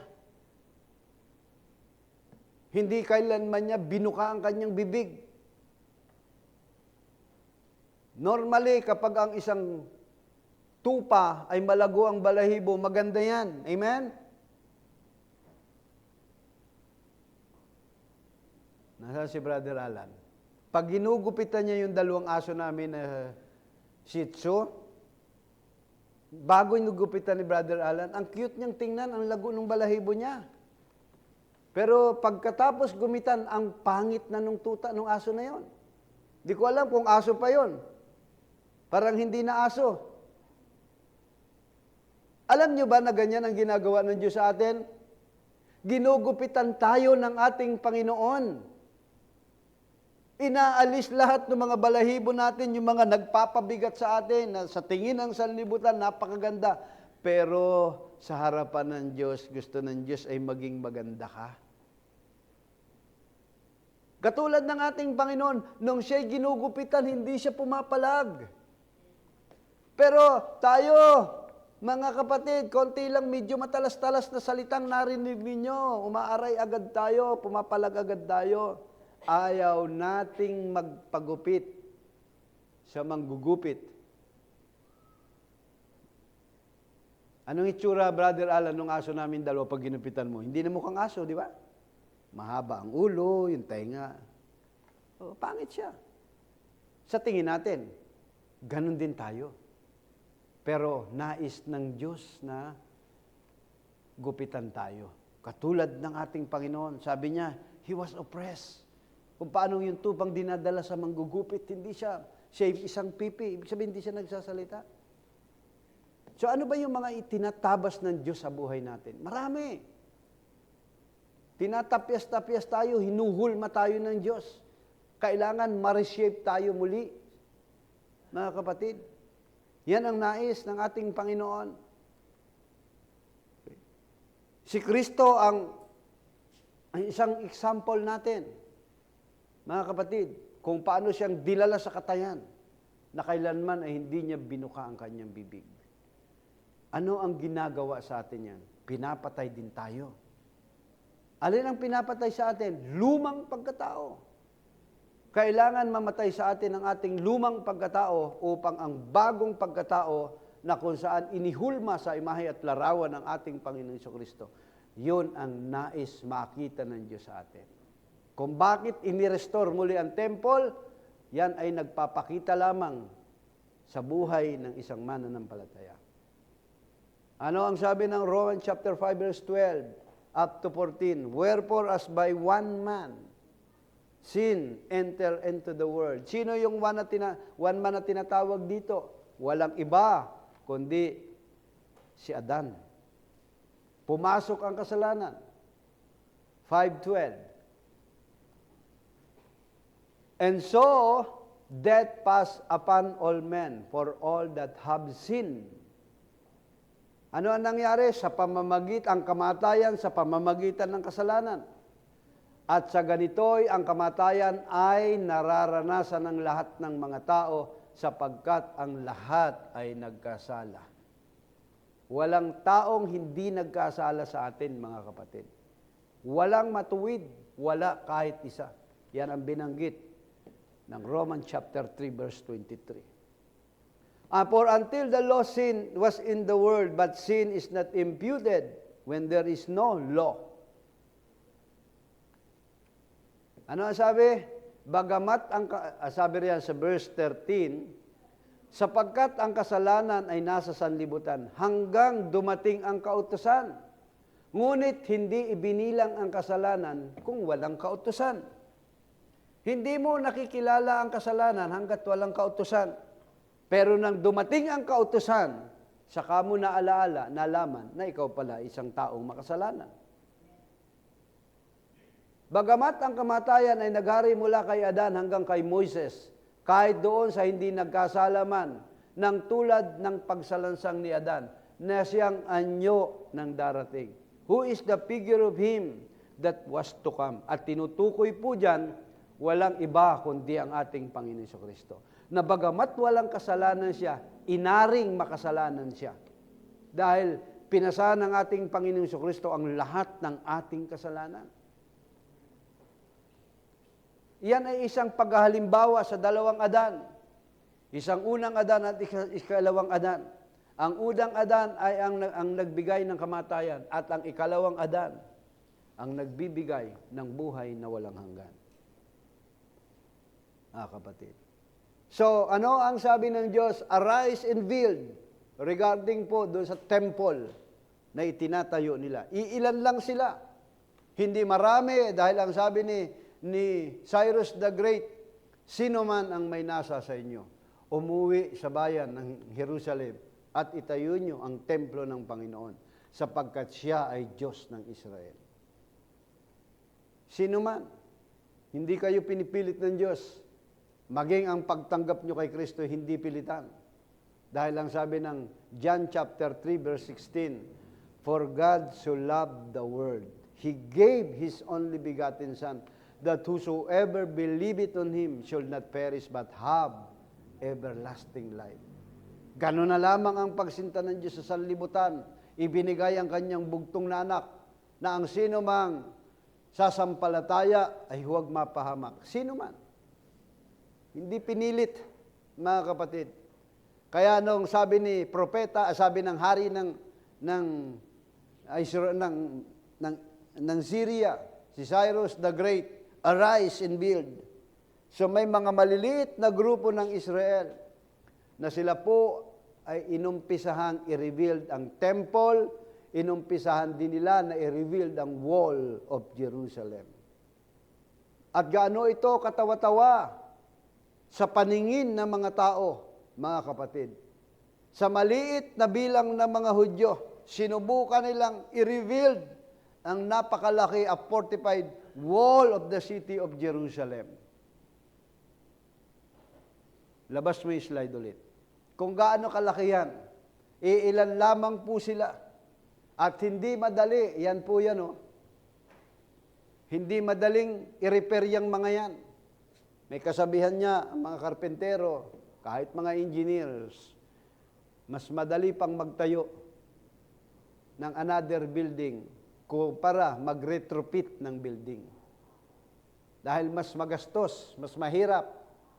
Hindi kailanman niya binuka ang kanyang bibig. Normally, kapag ang isang tupa ay malago ang balahibo, maganda yan. Amen? Nasaan si Brother Alan? Pag ginugupitan niya yung dalawang aso namin na Shih Tzu, bago inugupitan ni Brother Alan, ang cute niyang tingnan, ang lago ng balahibo niya. Pero pagkatapos gumitan, ang pangit na nung nung aso na yon. Di ko alam kung aso pa yon. Parang hindi na aso. Alam niyo ba na ganyan ang ginagawa ng Diyos sa atin? Ginugupitan tayo ng ating Panginoon. Inaalis lahat ng mga balahibo natin, yung mga nagpapabigat sa atin, na sa tingin ng sanlibutan, napakaganda. Pero sa harapan ng Diyos, gusto ng Diyos ay maging maganda ka. Katulad ng ating Panginoon, nung siya'y ginugupitan, hindi siya pumapalag. Pero tayo, mga kapatid, konti lang medyo matalas-talas na salitang narinig ninyo, umaaray agad tayo, pumapalag agad tayo. Ayaw nating magpagupit sa manggugupit. Anong itsura, Brother Alan, nung aso namin dalawa pag ginupitan mo? Hindi na mukhang aso, di ba? Mahaba ang ulo, yung tenga. O, pangit siya. Sa tingin natin, ganun din tayo. Pero nais ng Diyos na gupitan tayo. Katulad ng ating Panginoon, sabi niya, He was oppressed. Kung paano yung tupang dinadala sa manggugupit, hindi siya isang pipi. Ibig sabihin, hindi siya nagsasalita. So ano ba yung mga itinatabas ng Diyos sa buhay natin? Marami. Tinatapyas-tapyas tayo, hinuhulma tayo ng Diyos. Kailangan ma-reshape tayo muli. Mga kapatid, yan ang nais ng ating Panginoon. Si Kristo ang isang example natin. Mga kapatid, kung paano siyang dilala sa katayan, na kailanman ay hindi niya binuka ang kanyang bibig. Ano ang ginagawa sa atin yan? Pinapatay din tayo. Alin ang pinapatay sa atin? Lumang pagkatao. Kailangan mamatay sa atin ang ating lumang pagkatao upang ang bagong pagkatao na kung saan inihulma sa imahe at larawan ng ating Panginoong Jesucristo, yun ang nais makita ng Diyos sa atin. Kung bakit inirestore muli ang temple, yan ay nagpapakita lamang sa buhay ng isang mananampalataya. Ano ang sabi ng Romans chapter 5 verse 12 up to 14? Wherefore as by one man sin enter into the world. Sino yung one man na tinatawag dito? Walang iba kundi si Adan. Pumasok ang kasalanan. 5:12. And so death passed upon all men, for all that have sinned. Ano ang nangyari? Ang kamatayan sa pamamagitan ng kasalanan. At sa ganito'y ang kamatayan ay nararanasan ng lahat ng mga tao sapagkat ang lahat ay nagkasala. Walang taong hindi nagkasala sa atin, mga kapatid. Walang matuwid, wala kahit isa. Yan ang binanggit ng Romans chapter 3 verse 23. For until the law sin was in the world, but sin is not imputed when there is no law. Ano ang sabi? Bagamat sabi riyan sa verse 13, sapagkat ang kasalanan ay nasa sanlibutan hanggang dumating ang kautusan. Ngunit hindi ibinilang ang kasalanan kung walang kautusan. Hindi mo nakikilala ang kasalanan hanggat walang kautusan. Pero nang dumating ang kautusan, saka mo naalaala, nalaman na ikaw pala isang taong makasalanan. Bagamat ang kamatayan ay naghari mula kay Adan hanggang kay Moises, kahit doon sa hindi nagkasalaman, ng tulad ng pagsalansang ni Adan, na siyang anyo ng darating. Who is the figure of him that was to come? At tinutukoy po dyan, walang iba kundi ang ating Panginoon Jesucristo. Na bagamat walang kasalanan siya, inaring makasalanan siya. Dahil pinasa ng ating Panginoong Jesucristo ang lahat ng ating kasalanan. Iyan ay isang paghahalimbawa sa dalawang Adan. Isang unang Adan at ikalawang Adan. Ang unang Adan ay ang nagbigay ng kamatayan at ang ikalawang Adan ang nagbibigay ng buhay na walang hanggan. Kapatid. So, ano ang sabi ng Diyos? Arise and build. Regarding po doon sa temple na itinatayo nila. Iilan lang sila. Hindi marami dahil ang sabi ni Cyrus the Great, sino man ang may nasa sa inyo, umuwi sa bayan ng Jerusalem at itayo nyo ang templo ng Panginoon sapagkat siya ay Diyos ng Israel. Sino man, hindi kayo pinipilit ng Diyos. Maging ang pagtanggap nyo kay Kristo, hindi pilitan. Dahil ang sabi ng John chapter 3 verse 16, For God so loved the world, He gave His only begotten Son, that whosoever believeth on Him shall not perish but have everlasting life. Gano'n na lamang ang pagsinta ng Diyos sa sanlibutan. Ibinigay ang kanyang bugtong na anak na ang sino mang sasampalataya ay huwag mapahamak. Sino man. Hindi pinilit, mga kapatid. Kaya nung sabi ni propeta, sabi ng hari ng Syria, si Cyrus the Great, arise and build. So may mga maliliit na grupo ng Israel na sila po ay inumpisahang i-rebuild ang temple, inumpisahan din nila na i-rebuild ang wall of Jerusalem. At gaano ito katawa-tawa sa paningin ng mga tao, mga kapatid. Sa maliit na bilang ng mga Hudyo, sinubukan nilang i-rebuild ang napakalaki at fortified wall of the city of Jerusalem. Labas mo yung slide ulit. Kung gaano kalaki yan, iilan lamang po sila. At hindi madali, yan po yan, Hindi madaling i-repair yung mga yan. May kasabihan niya, ang mga karpentero, kahit mga engineers, mas madali pang magtayo ng another building para mag-retrofit ng building. Dahil mas magastos, mas mahirap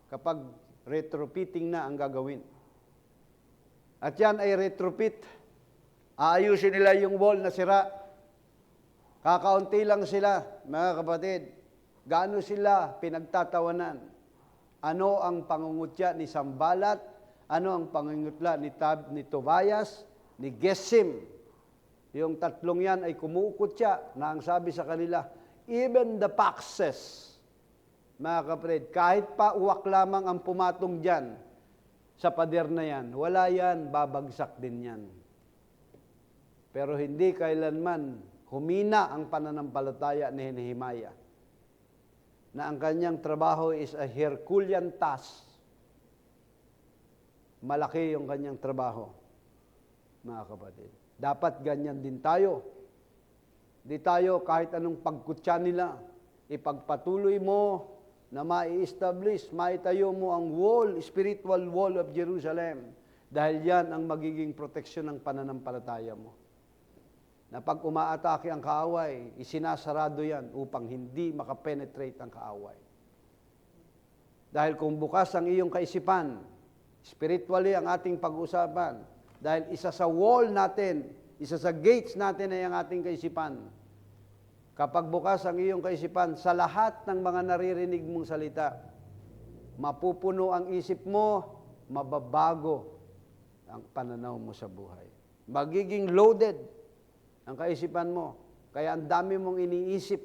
kapag retrofitting na ang gagawin. At yan ay retrofit. Aayusin nila yung wall na sira. Kakaunti lang sila, mga kapatid. Gaano sila pinagtatawanan? Ano ang pangungutya ni Sambalat? Ano ang pangungutya ni Tobias, ni Gesem? Yung tatlong yan ay kumukutya na ang sabi sa kanila, even the foxes, mga kapatid, kahit pa uwak lamang ang pumatong dyan sa pader na yan, wala yan, babagsak din yan. Pero hindi kailanman humina ang pananampalataya ni Nehemiah na ang kanyang trabaho is a Herculean task. Malaki yung kanyang trabaho, mga kapatid. Dapat ganyan din tayo. Di tayo kahit anong pagkutya nila, ipagpatuloy mo na mai-establish, maitayo mo ang wall, spiritual wall of Jerusalem. Dahil yan ang magiging proteksyon ng pananampalataya mo. Na pag umaatake ang kaaway, isinasarado yan upang hindi makapenetrate ang kaaway. Dahil kung bukas ang iyong kaisipan, spiritually ang ating pag-usapan, dahil isa sa wall natin, isa sa gates natin ay ang ating kaisipan. Kapag bukas ang iyong kaisipan, sa lahat ng mga naririnig mong salita, mapupuno ang isip mo, mababago ang pananaw mo sa buhay. Magiging loaded ang kaisipan mo. Kaya ang dami mong iniisip.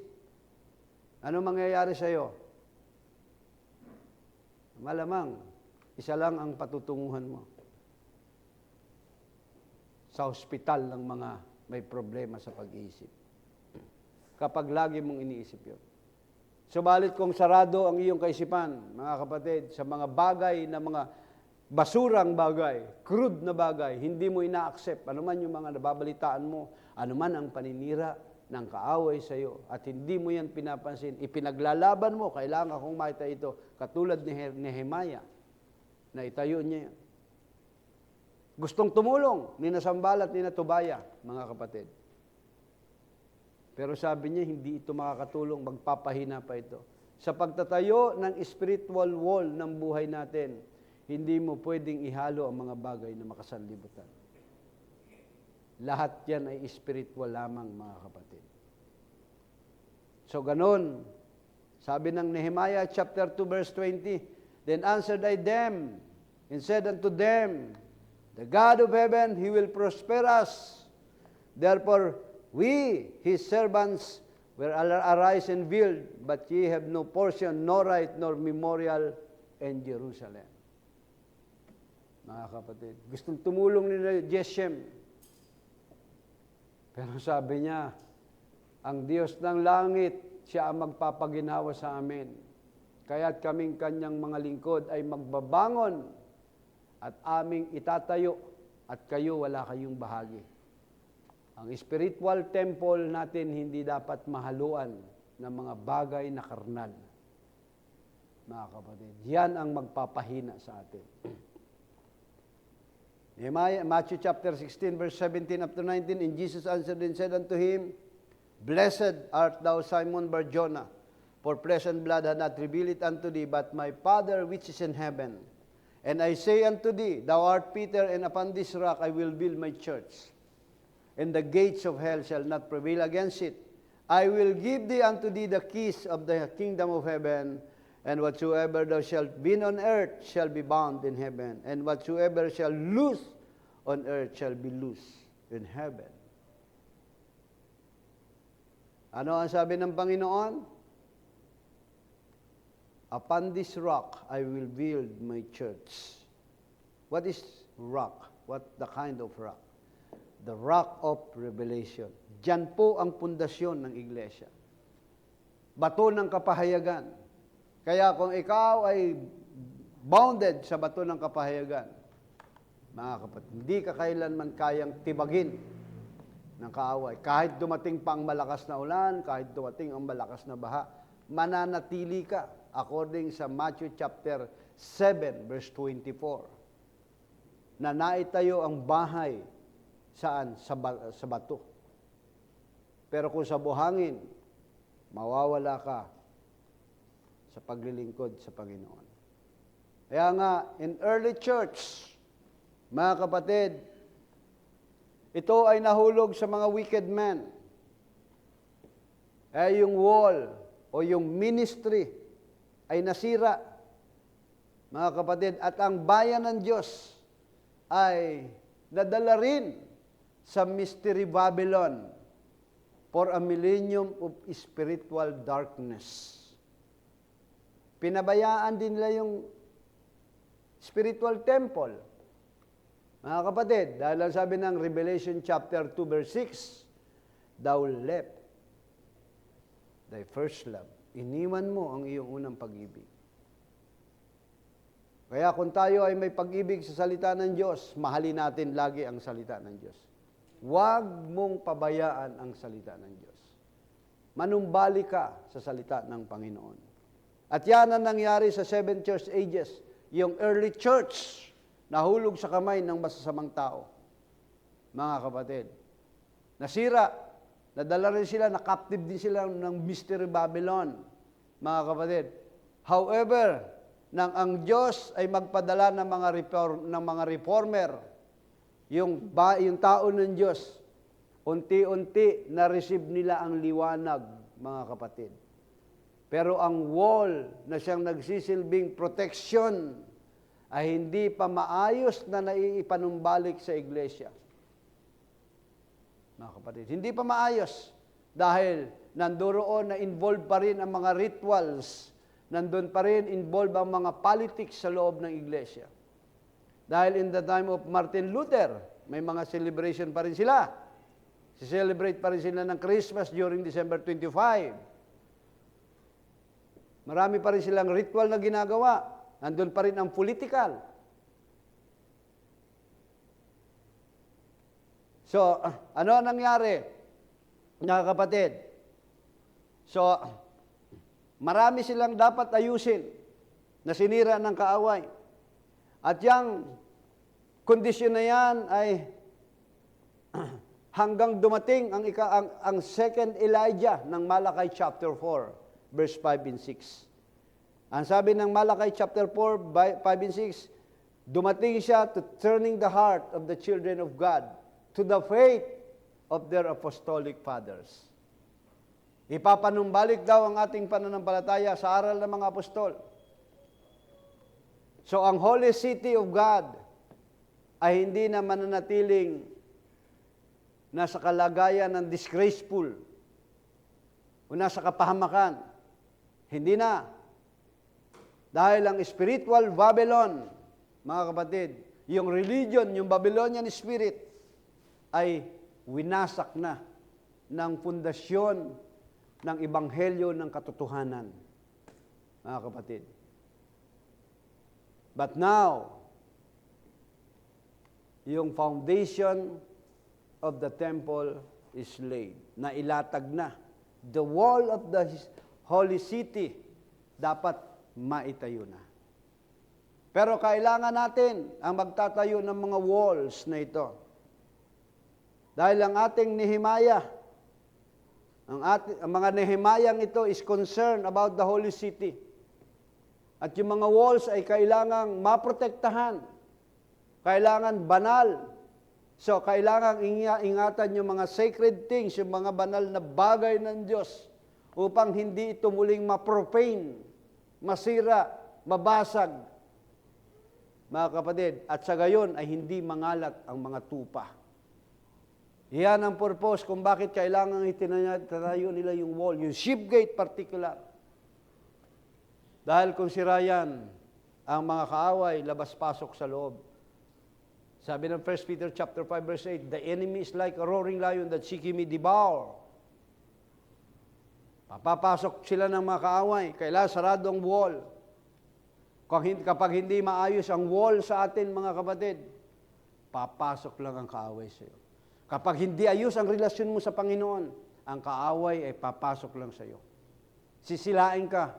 Ano mangyayari sa iyo? Malamang, isa lang ang patutunguhan mo. Sa ospital ng mga may problema sa pag-iisip. Kapag lagi mong iniisip yun. Subalit kung sarado ang iyong kaisipan, mga kapatid, sa mga bagay na mga basurang bagay, crude na bagay, hindi mo ina-accept, anuman yung mga nababalitaan mo, anuman ang paninira ng kaaway sa iyo, at hindi mo yan pinapansin, ipinaglalaban mo, kailangan kong makita ito, katulad ni Nehemiah, na itayo niya yan. Gustong tumulong ni Sanballat, ni Tobiah, mga kapatid. Pero sabi niya, hindi ito makakatulong, magpapahina pa ito. Sa pagtatayo ng spiritual wall ng buhay natin, hindi mo pwedeng ihalo ang mga bagay na makasanlibutan. Lahat yan ay spiritual lamang, mga kapatid. So ganon, sabi ng Nehemiah chapter 2 verse 20, Then answered I them, and said unto them, The God of heaven, He will prosper us. Therefore, we, His servants, will arise and build, but ye have no portion, no right, nor memorial in Jerusalem. Mga kapatid, gustong tumulong ni Geshem. Pero sabi niya, ang Diyos ng langit, siya ang magpapaginawa sa amin. Kaya't kaming kanyang mga lingkod ay magbabangon at aming itatayo at kayo wala kayong bahagi. Ang spiritual temple natin hindi dapat mahaluan ng mga bagay na karnal. Mga kapatid, yan ang magpapahina sa atin. Matthew chapter 16, verse 17 up to 19, And Jesus answered and said unto him, Blessed art thou, Simon Bar-Jonah, for flesh and blood hath not revealed it unto thee, but my Father which is in heaven. And I say unto thee, Thou art Peter, and upon this rock I will build my church. And the gates of hell shall not prevail against it. I will give thee unto thee the keys of the kingdom of heaven, and whatsoever thou shalt bind on earth shall be bound in heaven, and whatsoever shall loose on earth shall be loose in heaven. Ano ang sabi ng Panginoon? Upon this rock I will build my church. What is rock? What the kind of rock? The rock of revelation. Diyan po ang pundasyon ng iglesia. Bato ng kapahayagan. Kaya kung ikaw ay bounded sa bato ng kapahayagan, mga kapatid, hindi ka kailanman kayang tibagin ng kaaway. Kahit dumating pa ang malakas na ulan, kahit dumating ang malakas na baha, mananatili ka according sa Matthew chapter 7 verse 24. Na naitayo ang bahay saan? Sa bato. Pero kung sa buhangin, mawawala ka sa paglilingkod sa Panginoon. Kaya nga, in early church, mga kapatid, ito ay nahulog sa mga wicked men. Kaya yung wall o yung ministry ay nasira, mga kapatid, at ang bayan ng Diyos ay nadala rin sa Mystery Babylon for a millennium of spiritual darkness. Pinabayaan din nila yung spiritual temple. Mga kapatid, dahil lang sabi ng Revelation chapter 2 verse 6, Thou left thy first love. Iniwan mo ang iyong unang pag-ibig. Kaya kung tayo ay may pag-ibig sa salita ng Diyos, mahalin natin lagi ang salita ng Diyos. Huwag mong pabayaan ang salita ng Diyos. Manumbalik ka sa salita ng Panginoon. At yan ang nangyari sa 7 church ages. Yung early church, nahulog sa kamay ng masasamang tao. Mga kapatid, nasira, nadala rin sila, na-captive din sila ng Mystery Babylon. Mga kapatid, however, nang ang Diyos ay magpadala ng mga reformer, yung tao ng Diyos, unti-unti na-receive nila ang liwanag, mga kapatid. Pero ang wall na siyang nagsisilbing protection ay hindi pa maayos na naipanumbalik sa iglesia. Mga kapatid, hindi pa maayos dahil nandoon na involved pa rin ang mga rituals, nandun pa rin involved ang mga politics sa loob ng iglesia. Dahil in the time of Martin Luther, may mga celebration pa rin sila. Si-celebrate pa rin sila ng Christmas during December 25. Marami pa rin silang ritual na ginagawa. Nandun pa rin ang political. So, ano ang nangyari, mga kapatid? So, marami silang dapat ayusin na sinira ng kaaway. At yung kondisyon na yan ay hanggang dumating ang second Elijah ng Malachi chapter 4, verse 5 and 6. Ang sabi ng Malachi chapter 4, 5 and 6, dumating siya to turning the heart of the children of God to the faith of their apostolic fathers. Ipapanumbalik daw ang ating pananampalataya sa aral ng mga apostol. So ang holy city of God ay hindi na mananatiling nasa kalagayan ng disgraceful o nasa kapahamakan. Hindi na. Dahil ang spiritual Babylon, mga kapatid, yung religion, yung Babylonian spirit, ay winasak na ng pundasyon ng ebanghelyo ng katotohanan, mga kapatid. But now, yung foundation of the temple is laid. Nailatag na. The wall of the holy city dapat maitayo na. Pero kailangan natin ang magtatayo ng mga walls na ito. Dahil ang ating Nehemiah, ang mga Nehemiah ito is concerned about the holy city. At yung mga walls ay kailangang maprotektahan. Kailangan banal. So, kailangang ingatan yung mga sacred things, yung mga banal na bagay ng Diyos upang hindi ito muling ma-profane, masira, mabasag. Mga kapatid, at sa gayon ay hindi mangalat ang mga tupa. Iyan ang purpose kung bakit kailangan itinayo nila yung wall, yung sheep gate particular. Dahil kung sira yan, ang mga kaaway, labas-pasok sa loob. Sabi ng 1 Peter chapter 5 verse 8, the enemy is like a roaring lion that seeking me devour. Papapasok sila ng mga kaaway, kailangan sarado ang wall. Kapag hindi maayos ang wall sa atin, mga kapatid, papasok lang ang kaaway sa iyo. Kapag hindi ayos ang relasyon mo sa Panginoon, ang kaaway ay papasok lang sa iyo. Sisilain ka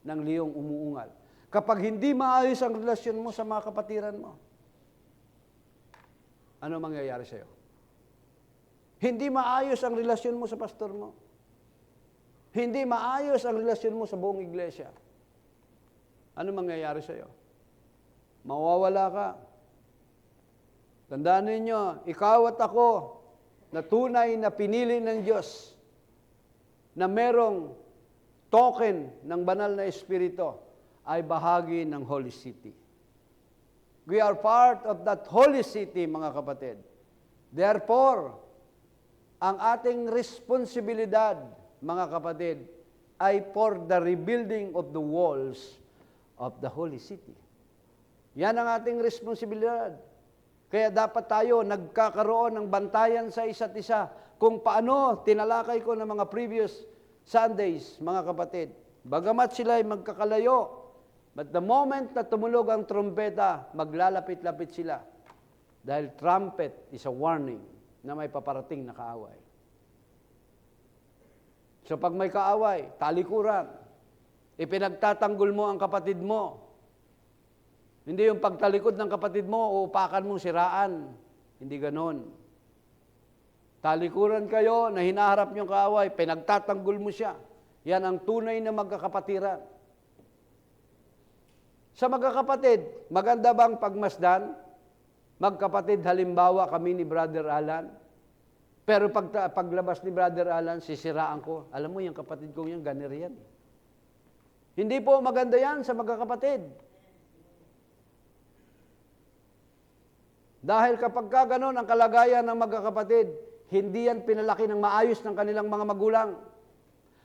ng liyong umuungal. Kapag hindi maayos ang relasyon mo sa mga kapatiran mo, ano mangyayari sa iyo? Hindi maayos ang relasyon mo sa pastor mo. Hindi maayos ang relasyon mo sa buong iglesia. Ano mangyayari sa iyo? Mawawala ka. Tandaan ninyo, ikaw at ako na tunay na pinili ng Diyos na merong token ng banal na Espiritu ay bahagi ng Holy City. We are part of that Holy City, mga kapatid. Therefore, ang ating responsibilidad, mga kapatid, ay for the rebuilding of the walls of the Holy City. Yan ang ating responsibilidad. Kaya dapat tayo nagkakaroon ng bantayan sa isa't isa kung paano tinalakay ko ng mga previous Sundays, mga kapatid. Bagamat sila ay magkakalayo, but the moment na tumulog ang trumpeta, maglalapit-lapit sila. Dahil trumpet is a warning na may paparating na kaaway. So pag may kaaway, talikuran, ipinagtatanggol mo ang kapatid mo. Hindi yung pagtalikod ng kapatid mo, uupakan mong siraan. Hindi ganon. Talikuran kayo na hinaharap niyong kaaway, pinagtatanggol mo siya. Yan ang tunay na magkakapatiran. Sa magkakapatid, maganda bang pagmasdan? Magkapatid, halimbawa kami ni Brother Alan. Pero paglabas ni Brother Alan, sisiraan ko. Alam mo, yung kapatid kong yan, ganir yan. Hindi po maganda yan sa magkakapatid. Dahil kapag gano'n ang kalagayan ng magkakapatid, hindi yan pinalaki ng maayos ng kanilang mga magulang.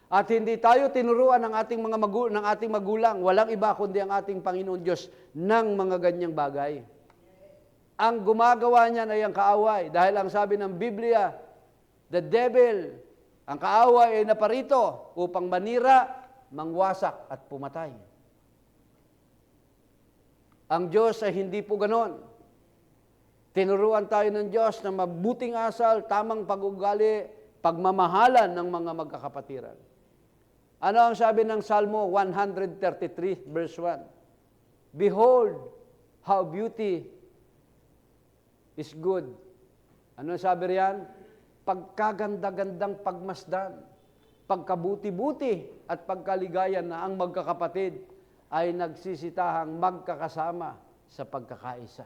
At hindi tayo tinuruan ng ating magulang, walang iba kundi ang ating Panginoon Diyos ng mga ganyang bagay. Ang gumagawa niyan ay ang kaaway. Dahil ang sabi ng Biblia, the devil, ang kaaway ay naparito upang manira, mangwasak at pumatay. Ang Diyos ay hindi po ganon. Tinuruan tayo ng Diyos na mabuting asal, tamang pag-ugali, pagmamahalan ng mga magkakapatiran. Ano ang sabi ng Salmo 133 verse 1? Behold, how beauty is good. Ano sabi riyan? Pagkaganda-gandang pagmasdan, pagkabuti-buti at pagkaligayan na ang magkakapatid ay nagsisitahang magkakasama sa pagkakaisa.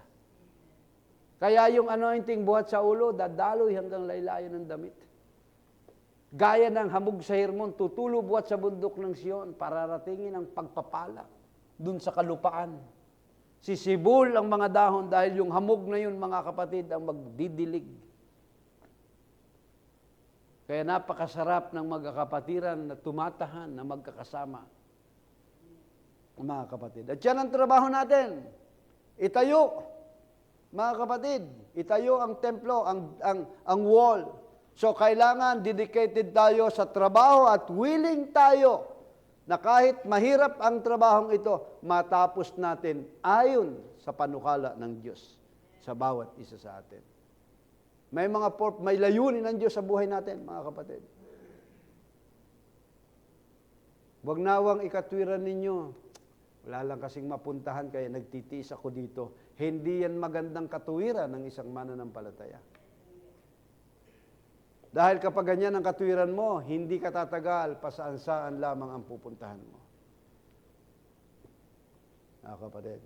Kaya yung anointing buhat sa ulo, dadaloy hanggang laylayan ng damit. Gaya ng hamog sa Hermon, tutulo buhat sa bundok ng Sion, pararatingin ang pagpapala dun sa kalupaan. Sisibol ang mga dahon dahil yung hamog na yun, mga kapatid, ang magdidilig. Kaya napakasarap ng magkakapatiran na tumatahan, na magkakasama. Mga kapatid. At yan ang trabaho natin. Itayo. Mga kapatid, itayo ang templo, ang wall. So, kailangan dedicated tayo sa trabaho at willing tayo na kahit mahirap ang trabahong ito, matapos natin ayon sa panukala ng Diyos sa bawat isa sa atin. May layunin ng Diyos sa buhay natin, mga kapatid. Huwag nawang ikatwiran ninyo. Wala lang kasing mapuntahan kaya nagtitiis ako dito. Hindi yan magandang katuwiran ng isang mananampalataya. Dahil kapag ganyan ang katuwiran mo, hindi ka tatagal, pasaan-saan lamang ang pupuntahan mo. Kapatid.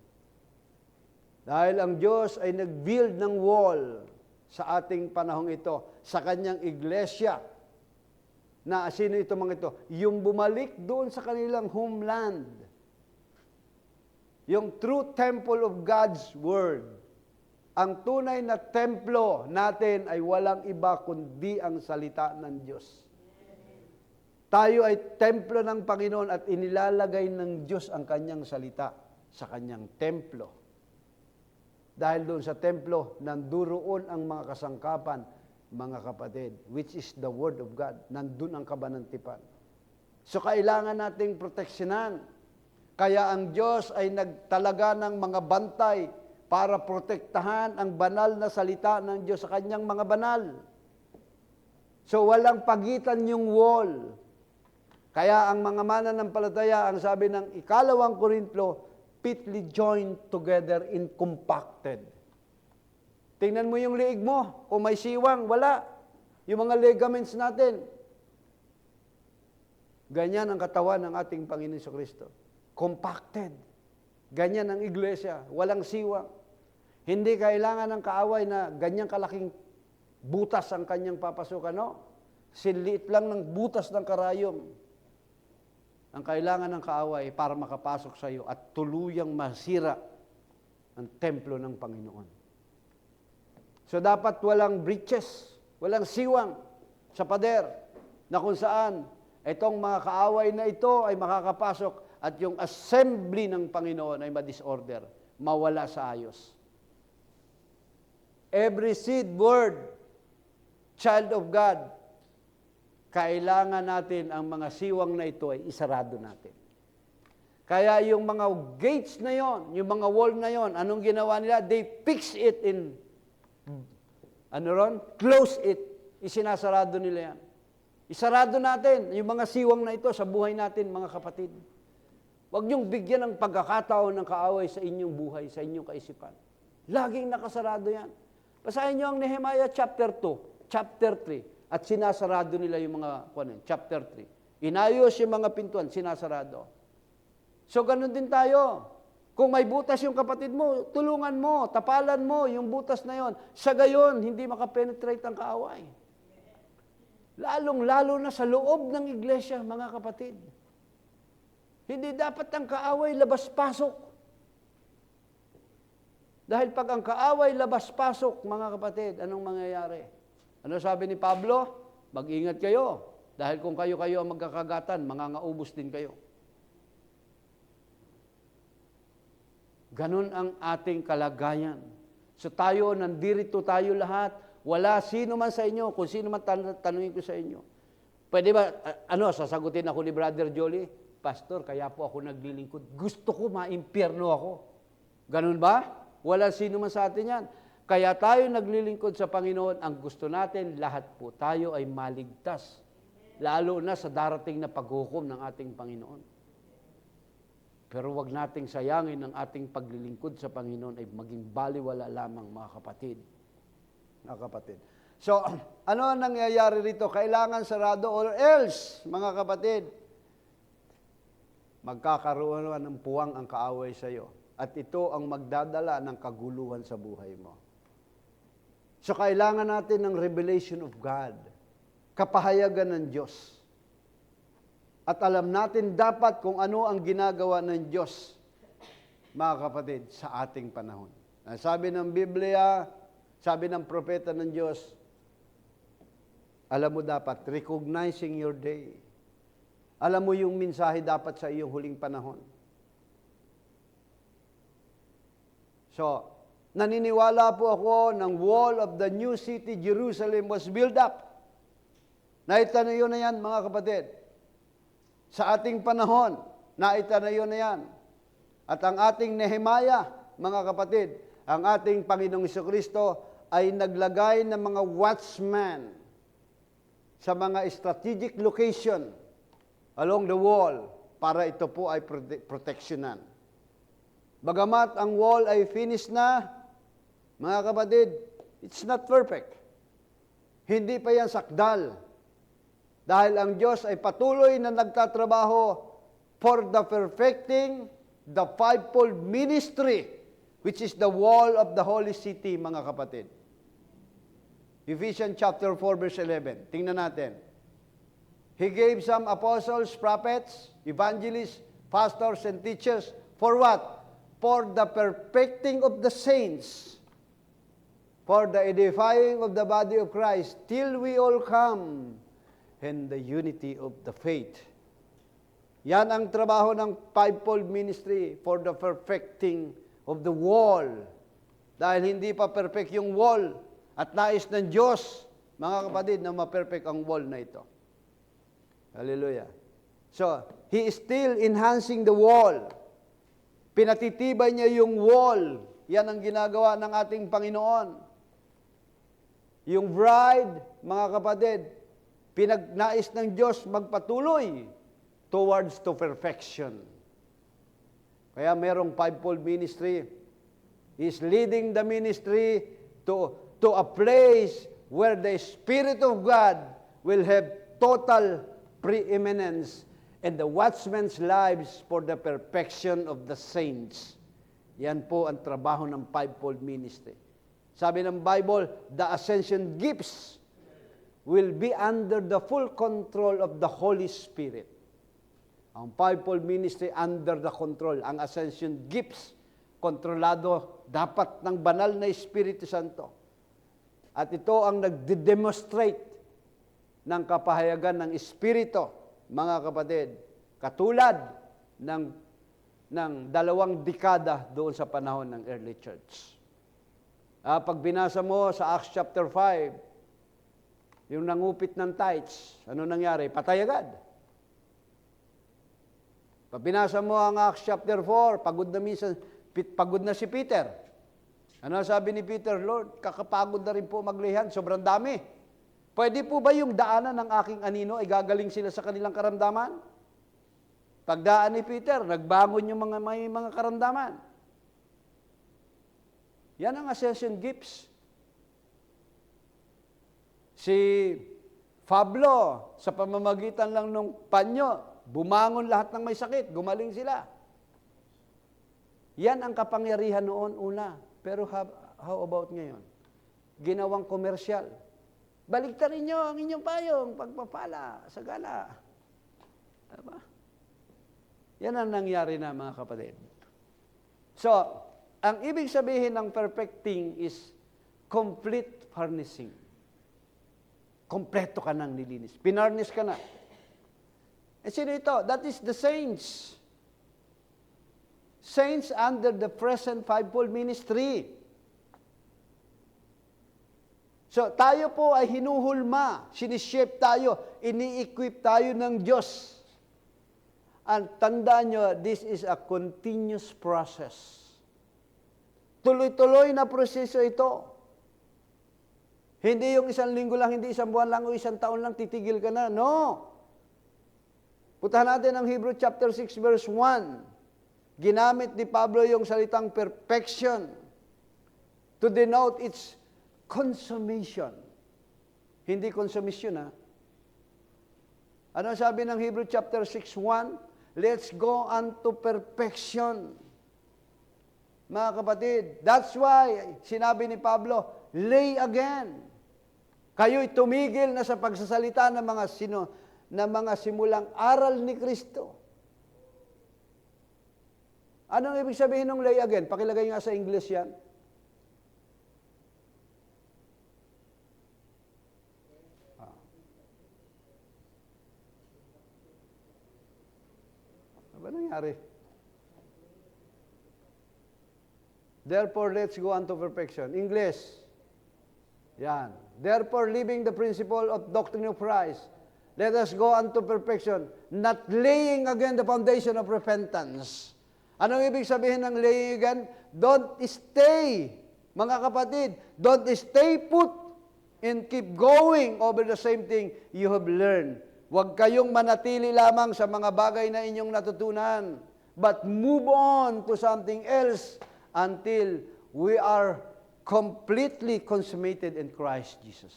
Dahil ang Diyos ay nag-build ng wall sa ating panahong ito, sa kanyang iglesia, na sino ito mga ito? Yung bumalik doon sa kanilang homeland. Yung true temple of God's Word. Ang tunay na templo natin ay walang iba kundi ang salita ng Diyos. Tayo ay templo ng Panginoon at inilalagay ng Diyos ang kanyang salita sa kanyang templo. Dahil doon sa templo, nanduroon ang mga kasangkapan, mga kapatid, which is the Word of God. Nandun ang kabanantipan. So kailangan nating proteksyonan. Kaya ang Diyos ay nagtalaga ng mga bantay para protektahan ang banal na salita ng Diyos sa kanyang mga banal. So walang pagitan yung wall. Kaya ang mga mananampalataya, ang sabi ng 2 Korintlo, fitly joined together in compacted. Tingnan mo yung liig mo, kung may siwang, wala. yung mga ligaments natin. Ganyan ang katawan ng ating Panginoon Jesucristo. Compacted. Ganyan ang iglesia. Walang siwang. Hindi kailangan ng kaaway na ganyang kalaking butas ang kanyang papasukan. No? Sinliit lang ng butas ng karayom. Ang kailangan ng kaaway para makapasok sa iyo at tuluyang masira ang templo ng Panginoon. So dapat walang breaches, walang siwang sa pader na kung saan itong mga kaaway na ito ay makakapasok at yung assembly ng Panginoon ay ma-disorder, mawala sa ayos. Every seed word, child of God, kailangan natin ang mga siwang na ito ay isarado natin. Kaya yung mga gates na yon, yung mga wall na yon, anong ginawa nila? They fix it in, close it. Isinasarado nila yan. Isarado natin yung mga siwang na ito sa buhay natin, mga kapatid. Huwag niyong bigyan ng pagkakataon ng kaaway sa inyong buhay, sa inyong kaisipan. Laging nakasarado yan. Basahin niyo ang Nehemiah chapter 2, chapter 3, at sinasarado nila yung mga, chapter 3. Inayos yung mga pintuan, sinasarado. So, ganun din tayo. Kung may butas yung kapatid mo, tulungan mo, tapalan mo yung butas na yon. Sa gayon, hindi makapenetrate ang kaaway. Lalong-lalo na sa loob ng iglesia, mga kapatid. Hindi dapat ang kaaway labas-pasok. Dahil pag ang kaaway labas-pasok, mga kapatid, anong mangyayari? Ano sabi ni Pablo? Mag-ingat kayo. Dahil kung kayo-kayo ang magkakagatan, mangangaubos din kayo. Ganun ang ating kalagayan. So tayo, nandirito tayo lahat. Wala sino man sa inyo, kung sino man tanungin ko sa inyo. Pwede ba, sasagutin ako ni Brother Jolie? Pastor, kaya po ako naglilingkod. Gusto ko maimpyerno ako. Ganun ba? Wala sino man sa atin yan. Kaya tayo naglilingkod sa Panginoon, ang gusto natin, lahat po tayo ay maligtas. Lalo na sa darating na paghukom ng ating Panginoon. Pero wag nating sayangin ang ating paglilingkod sa Panginoon ay maging baliwala lamang, mga kapatid. Mga kapatid. So, ano ang nangyayari rito? Kailangan sarado or else, mga kapatid, magkakaroon ng puwang ang kaaway sa iyo. At ito ang magdadala ng kaguluhan sa buhay mo. So, kailangan natin ng revelation of God. Kapahayagan ng Diyos. At alam natin dapat kung ano ang ginagawa ng Diyos, mga kapatid, sa ating panahon. Sabi ng Biblia, sabi ng propeta ng Diyos, alam mo dapat, recognizing your day. Alam mo yung mensahe dapat sa iyong huling panahon. So, naniniwala po ako ng wall of the new city, Jerusalem, was built up. Naitanayo na yan, mga kapatid. Sa ating panahon, naitanayo na yan. At ang ating Nehemiah, mga kapatid, ang ating Panginoong Jesucristo ay naglagay ng mga watchman sa mga strategic location along the wall para ito po ay proteksyonan. Bagamat ang wall ay finished na, mga kapatid, it's not perfect. Hindi pa yan sakdal. Dahil ang Diyos ay patuloy na nagtatrabaho for the perfecting the fivefold ministry, which is the wall of the holy city, mga kapatid. Ephesians chapter 4, verse 11. Tingnan natin. He gave some apostles, prophets, evangelists, pastors, and teachers. For what? For the perfecting of the saints, for the edifying of the body of Christ, till we all come in the unity of the faith. Yan ang trabaho ng fivefold ministry for the perfecting of the wall. Dahil hindi pa perfect yung wall at nais ng Diyos, mga kapatid, na ma-perfect ang wall na ito. Hallelujah. So, He is still enhancing the wall. Pinatitibay niya yung wall. Yan ang ginagawa ng ating Panginoon. Yung bride, mga kapatid, pinagnais ng Diyos magpatuloy towards to perfection. Kaya merong fivefold ministry. He's leading the ministry to a place where the Spirit of God will have total preeminence and the watchmen's lives for the perfection of the saints. Yan po ang trabaho ng fivefold ministry. Sabi ng Bible, the ascension gifts will be under the full control of the Holy Spirit. Ang fivefold ministry under the control. Ang ascension gifts, kontrolado dapat ng banal na Espiritu Santo. At ito ang nagde-demonstrate ng kapahayagan ng Espiritu, mga kapatid, katulad ng 2 dekada doon sa panahon ng early church. Pag binasa mo sa Acts chapter 5, yung nangupit ng tithes, ano nangyari? Patay agad. Pag binasa mo ang Acts chapter 4, pagod na si Peter. Ano sabi ni Peter? Lord, kakapagod na rin po maglihan, sobrang dami. Pwede po ba yung daanan ng aking anino ay gagaling sila sa kanilang karamdaman? Pagdaan ni Peter, nagbangon yung may mga karamdaman. Yan ang ascension gifts. Si Pablo, sa pamamagitan lang ng panyo, bumangon lahat ng may sakit, gumaling sila. Yan ang kapangyarihan noon una. Pero how about ngayon? Ginawang komersyal. Baliktarin nyo ang inyong payong, pagpapala, sagala. Diba? Yan ang nangyari na, mga kapatid. So, ang ibig sabihin ng perfecting is complete furnishing. Kompleto ka nang nilinis. Pinarnish ka na. Eh, sino ito? That is the saints. Saints under the present fivefold ministry. So, tayo po ay hinuhulma, sinishape tayo, ini-equip tayo ng Diyos. At tandaan nyo, this is a continuous process. Tuloy-tuloy na proseso ito. Hindi yung 1 linggo lang, hindi 1 buwan lang o 1 taon lang, titigil ka na. No! Puntahan natin ang Hebrew chapter 6 verse 1. Ginamit ni Pablo yung salitang perfection to denote its consummation. Hindi consummation, ha? Ano sabi ng Hebrew chapter 6:1? Let's go unto perfection. Mga kapatid, that's why sinabi ni Pablo, lay again. Kayo'y tumigil na sa pagsasalita ng mga simulang aral ni Kristo. Anong ibig sabihin ng lay again? Pakilagay nga sa English yan. Ano nangyari? Therefore, let's go unto perfection. English. Yan. Therefore, leaving the principle of doctrine of Christ, let us go unto perfection, not laying again the foundation of repentance. Anong ibig sabihin ng laying again? Don't stay, mga kapatid, don't stay put and keep going over the same thing you have learned. Huwag kayong manatili lamang sa mga bagay na inyong natutunan, but move on to something else until we are completely consummated in Christ Jesus.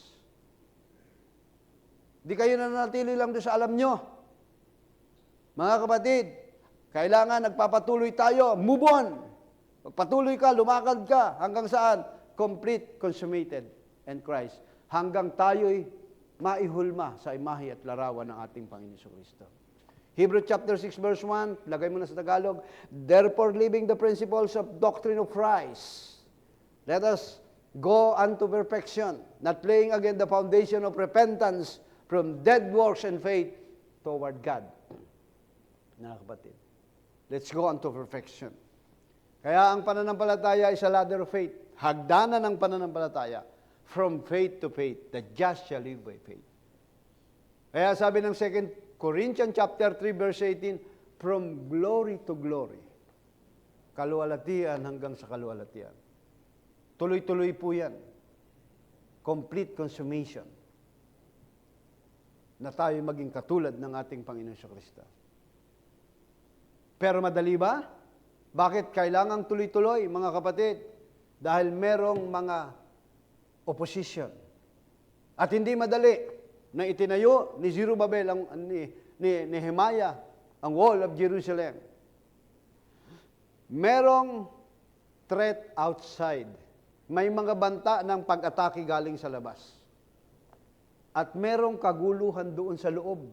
Di kayo nanatili lang doon sa alam nyo. Mga kapatid, kailangan nagpapatuloy tayo, move on. Magpatuloy ka, lumakad ka, hanggang saan? Complete, consummated in Christ. Hanggang tayo'y maihulma sa imahe at larawan ng ating Panginoon Kristo. Hebrew chapter 6 verse 1, lagay mo na sa Tagalog, therefore leaving the principles of doctrine of Christ, let us go unto perfection, not laying again the foundation of repentance from dead works and faith toward God. Mga kapatid, let's go unto perfection. Kaya ang pananampalataya is a ladder of faith. Hagdanan ng pananampalataya. From faith to faith, the just shall live by faith. Kaya sabi ng 2 Corinthians chapter 3 verse 18, from glory to glory. Kaluwalhatian hanggang sa kaluwalhatian. Tuloy-tuloy po yan. Complete consummation. Na tayo maging katulad ng ating Panginoon Kristo. Pero madali ba? Bakit kailangang tuloy-tuloy, mga kapatid? Dahil merong mga opposition. At hindi madali na itinayo ni Zerubbabel, ni Nehemiah, ang wall of Jerusalem. Merong threat outside. May mga banta ng pag-atake galing sa labas. At merong kaguluhan doon sa loob.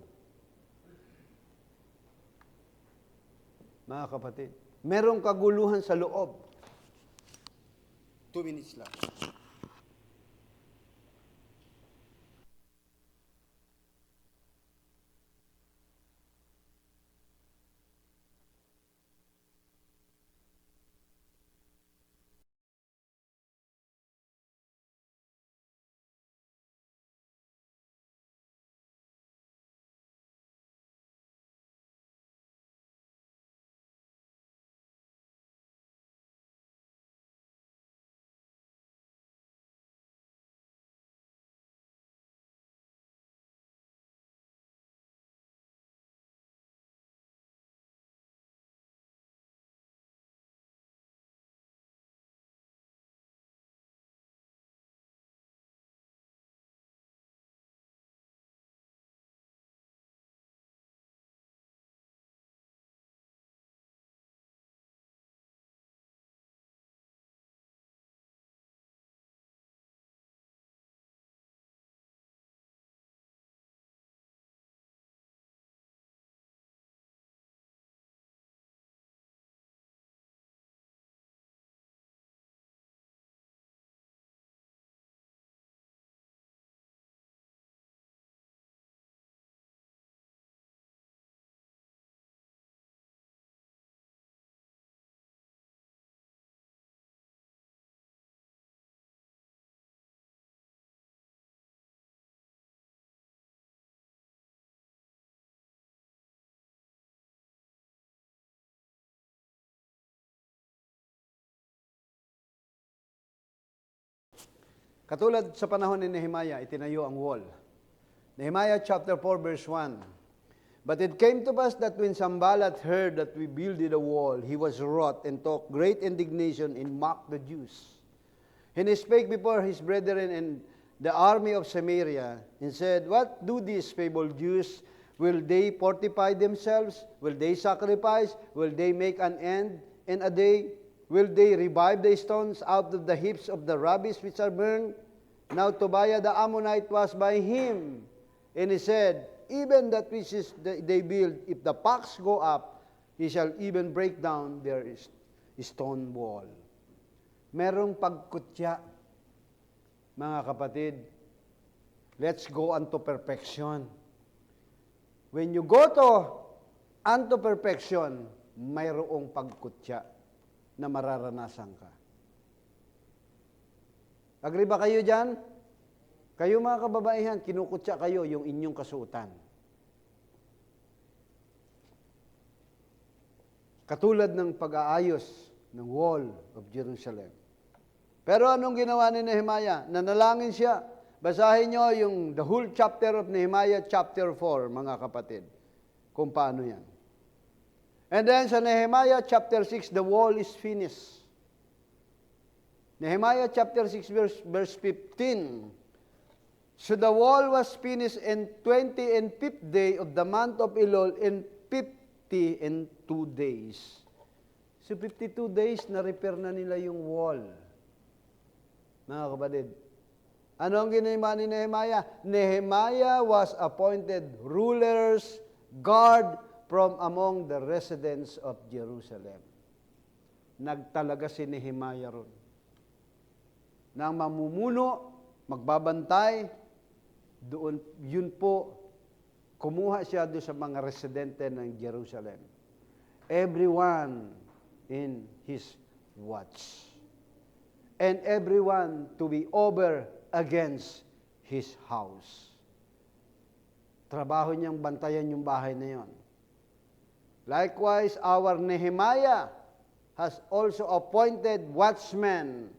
Mga kapatid, merong kaguluhan sa loob. 2 minutes lang. Katulad sa panahon ni Nehemiah, itinayo ang wall. Nehemiah chapter 4 verse 1. But it came to pass that when Sanballat heard that we builded a wall, he was wroth and took great indignation and mocked the Jews. And he spake before his brethren and the army of Samaria, and said, What do these fabled Jews? Will they fortify themselves? Will they sacrifice? Will they make an end in a day? Will they revive the stones out of the heaps of the rubbish which are burned? Now Tobiah the Ammonite was by him, and he said, Even that which is they build, if the pox go up, he shall even break down their stone wall. Merong pagkutya, mga kapatid. Let's go unto perfection. When you go to unto perfection, mayroong pagkutya na mararanasan ka. Agree ba kayo dyan? Kayo mga kababaihan, kinukutya kayo yung inyong kasuotan. Katulad ng pag-aayos ng wall of Jerusalem. Pero anong ginawa ni Nehemiah? Nanalangin siya. Basahin nyo yung the whole chapter of Nehemiah, chapter 4, mga kapatid. Kung paano yan. And then sa Nehemiah chapter 6, the wall is finished. Nehemiah chapter 6, verse 15. So the wall was finished in 25th day of the month of Elul in 52 days. So 52 days, na-repair na nila yung wall. Mga kapatid, ano ang ginawa ni Nehemiah? Nehemiah was appointed rulers, guard from among the residents of Jerusalem. Nagtalaga si Nehemiah ron. Nang mamumuno, magbabantay, doon, yun po, kumuha siya doon sa mga residente ng Jerusalem. Everyone in his watch. And everyone to be over against his house. Trabaho niyang bantayan yung bahay na yon. Likewise, our Nehemiah has also appointed watchmen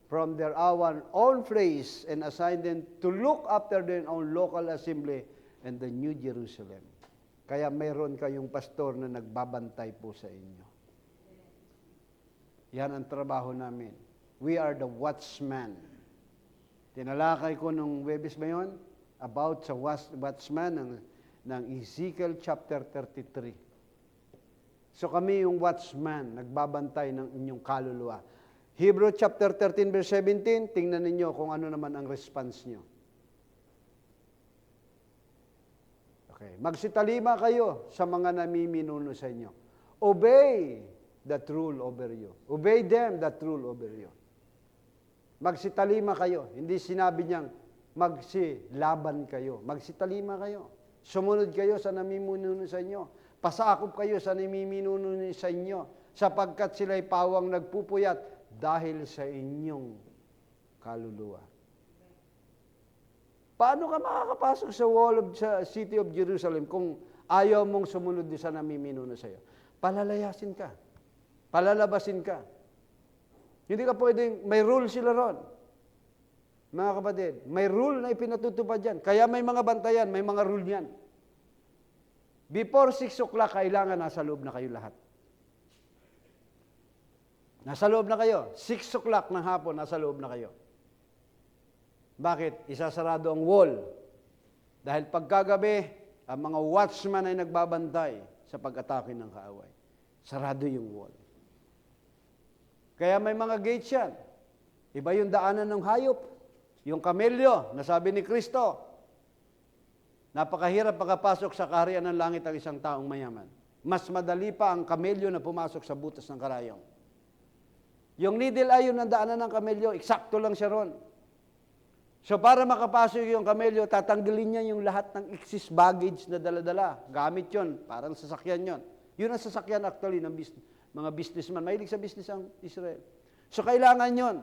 from their own place and assigned them to look after their own local assembly and the New Jerusalem. Kaya mayroon kayong pastor na nagbabantay po sa inyo. Yan ang trabaho namin. We are the watchmen. Tinalakay ko nung Webes ba yun? About sa watchman ng Ezekiel chapter 33. So kami yung watchman, nagbabantay ng inyong kaluluwa. Hebrew chapter 13 verse 17, tingnan ninyo kung ano naman ang response nyo. Okay. Magsitalima kayo sa mga namiminuno sa inyo. Obey that rule over you. Obey them that rule over you. Magsitalima kayo. Hindi sinabi niyang magsilaban kayo. Magsitalima kayo. Sumunod kayo sa namiminuno sa inyo. Pasakop kayo sa namiminuno sa inyo, sapagkat sila'y pawang nagpupuyat dahil sa inyong kaluluwa. Paano ka makakapasok sa sa city of Jerusalem kung ayaw mong sumunod sa namiminuno sa iyo? Palalayasin ka. Palalabasin ka. Hindi ka pwedeng, may rule sila ron. Mga kapatid, may rule na ipinatutupad yan. Kaya may mga bantayan, may mga rule yan. Before 6 o'clock, kailangan nasa loob na kayo lahat. Nasa loob na kayo. 6 o'clock ng hapon, nasa loob na kayo. Bakit? Isasarado ang wall. Dahil pagkagabi, ang mga watchman ay nagbabantay sa pag-atake ng kaaway. Sarado yung wall. Kaya may mga gates yan. Iba yung daanan ng hayop. Yung kamelyo, nasabi ni Kristo, napakahirap makapasok sa kaharian ng langit ang isang taong mayaman. Mas madali pa ang kamelyo na pumasok sa butas ng karayong. Yung needle ayon ng daanan ng kamelyo, eksakto lang siya ron. So para makapasok yung kamelyo, tatanggalin niya yung lahat ng excess baggage na dala-dala. Gamit yon, parang sasakyan yon. Yun ang sasakyan actually ng mga businessman. Mahilig sa business ang Israel. So kailangan yon.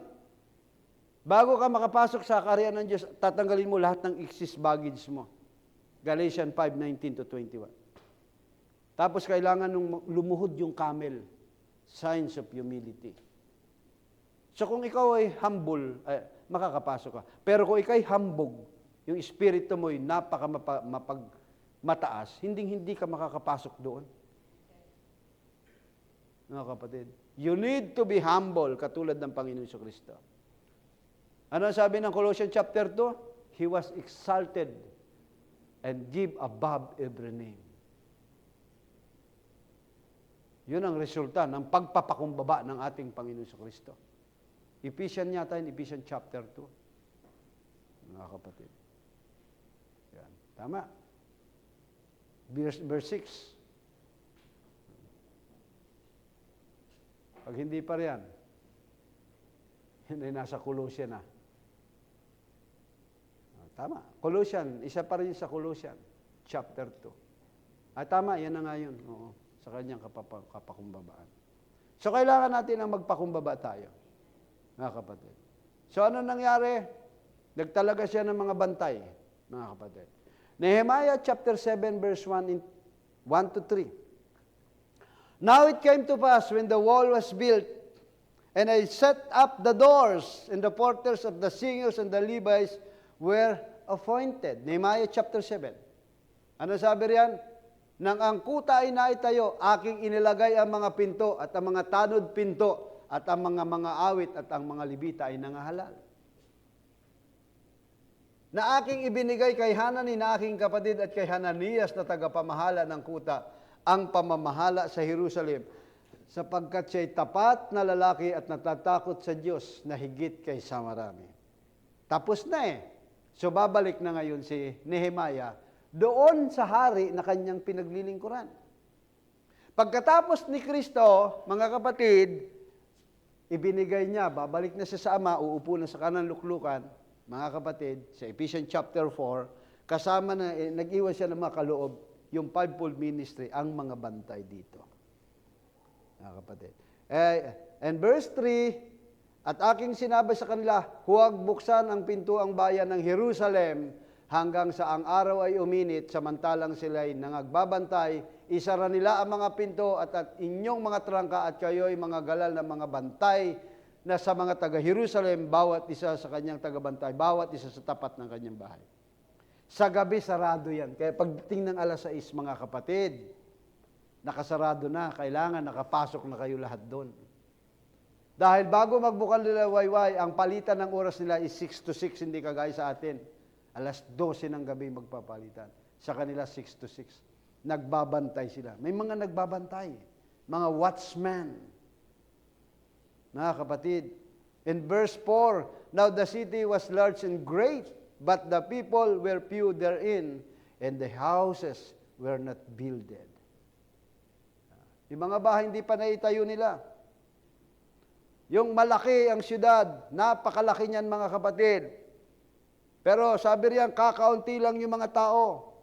Bago ka makapasok sa kaharian ng Diyos, tatanggalin mo lahat ng excess baggage mo. Galatians 5:19-21. Tapos kailangan nung lumuhod yung camel. Signs of humility. So kung ikaw ay humble, makakapasok ka. Pero kung ikaw ay hambog, yung espiritu mo ay mataas, hindi ka makakapasok doon. Mga kapatid, you need to be humble, katulad ng Panginoon Kristo. Ano sabi ng Colossians chapter 2? He was exalted and give above every name. Yun ang resulta ng pagpapakumbaba ng ating Panginoon Kristo. Ephesians yata yun, Ephesians chapter 2. Mga kapatid. Yan. Tama. Verse 6. Pag hindi pa riyan, yun ay nasa Colossians na. Tama. Colossians, isa pa rin sa Colossians, chapter 2. Tama, yan na nga yun. Oo, sa kanyang kapakumbabaan. So, kailangan natin ang magpakumbaba tayo. Mga kapatid. So, ano nangyari? Nagtalaga siya ng mga bantay, mga kapatid. Nehemiah chapter 7, verse 1-3. Now it came to pass when the wall was built, and I set up the doors, and the porters of the singers and the Levites were appointed. Nehemiah chapter 7. Ano sabi riyan? Nang ang kuta ay naitayo, aking inilagay ang mga pinto at ang mga tanod pinto at ang mga awit at ang mga libita ay nangahalal. Na aking ibinigay kay Hanani na aking kapatid at kay Hananias na tagapamahala ng kuta ang pamamahala sa Jerusalem, sapagkat siya'y tapat na lalaki at natatakot sa Diyos na higit kaysa marami. Tapos na eh. So babalik na ngayon si Nehemiah doon sa hari na kanyang pinaglilingkuran. Pagkatapos ni Kristo, mga kapatid, ibinigay niya, babalik na siya sa Ama, uupo na sa kanang luklukan, mga kapatid, sa Ephesians chapter 4, kasama na, nag-iwan siya ng mga kaloob, yung fivefold ministry, ang mga bantay dito. Mga kapatid. And verse 3, at aking sinabi sa kanila, huwag buksan ang pintuang bayan ng Jerusalem hanggang sa ang araw ay uminit, samantalang sila'y nangagbabantay, isara nila ang mga pinto at inyong mga trangka at kayo'y mga galal ng mga bantay na sa mga taga-Jerusalem, bawat isa sa kanyang tagabantay, bawat isa sa tapat ng kanyang bahay. Sa gabi, sarado yan. Kaya pagdating ng alas 6, mga kapatid, nakasarado na, kailangan nakapasok na kayo lahat doon. Dahil bago magbukal nila wayway, ang palitan ng oras nila is 6 to 6, hindi kagaya sa atin. Alas 12 ng gabi magpapalitan. Sa kanila 6 to 6. Nagbabantay sila. May mga nagbabantay. Mga watchmen. Mga kapatid. In verse 4, now the city was large and great, but the people were few therein, and the houses were not builded. Yung mga bahay hindi pa naitayo nila. Yung malaki ang siyudad, napakalaki niyan mga kapatid. Pero sabi riyan, kakaunti lang yung mga tao.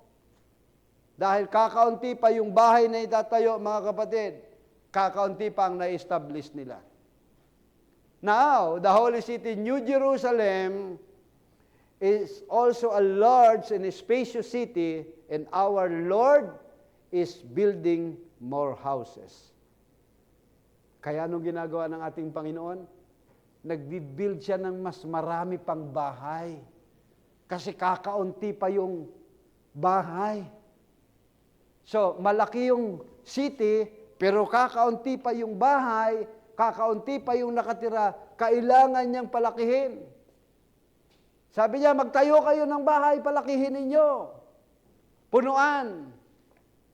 Dahil kakaunti pa yung bahay na itatayo mga kapatid, kakaunti pa ang na-establish nila. Now, the holy city, New Jerusalem, is also a large and a spacious city, and our Lord is building more houses. Kaya anong ginagawa ng ating Panginoon? Nagbibuild siya ng mas marami pang bahay. Kasi kakaunti pa yung bahay. So, malaki yung city, pero kakaunti pa yung bahay, kakaunti pa yung nakatira, kailangan niyang palakihin. Sabi niya, magtayo kayo ng bahay, palakihin ninyo. Punuan.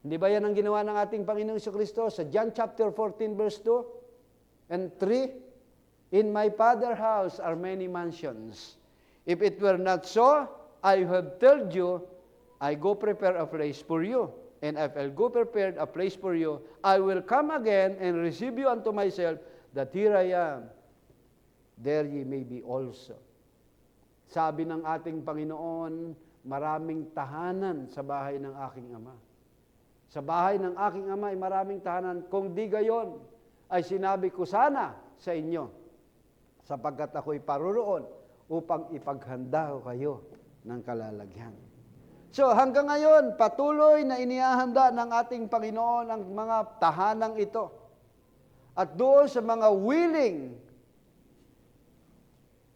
Hindi ba yan ang ginawa ng ating Panginoong Jesucristo sa John chapter 14 verse 2 and 3? In my Father's house are many mansions. If it were not so, I have told you, I go prepare a place for you. And if I go prepare a place for you, I will come again and receive you unto myself, that here I am, there ye may be also. Sabi ng ating Panginoon, maraming tahanan sa bahay ng aking Ama. Sa bahay ng aking Ama ay maraming tahanan. Kung di gayon, ay sinabi ko sana sa inyo, sapagkat ako'y paroroon upang ipaghanda ko kayo ng kalalagyan. So hanggang ngayon, patuloy na inihahanda ng ating Panginoon ang mga tahanang ito. At doon sa mga willing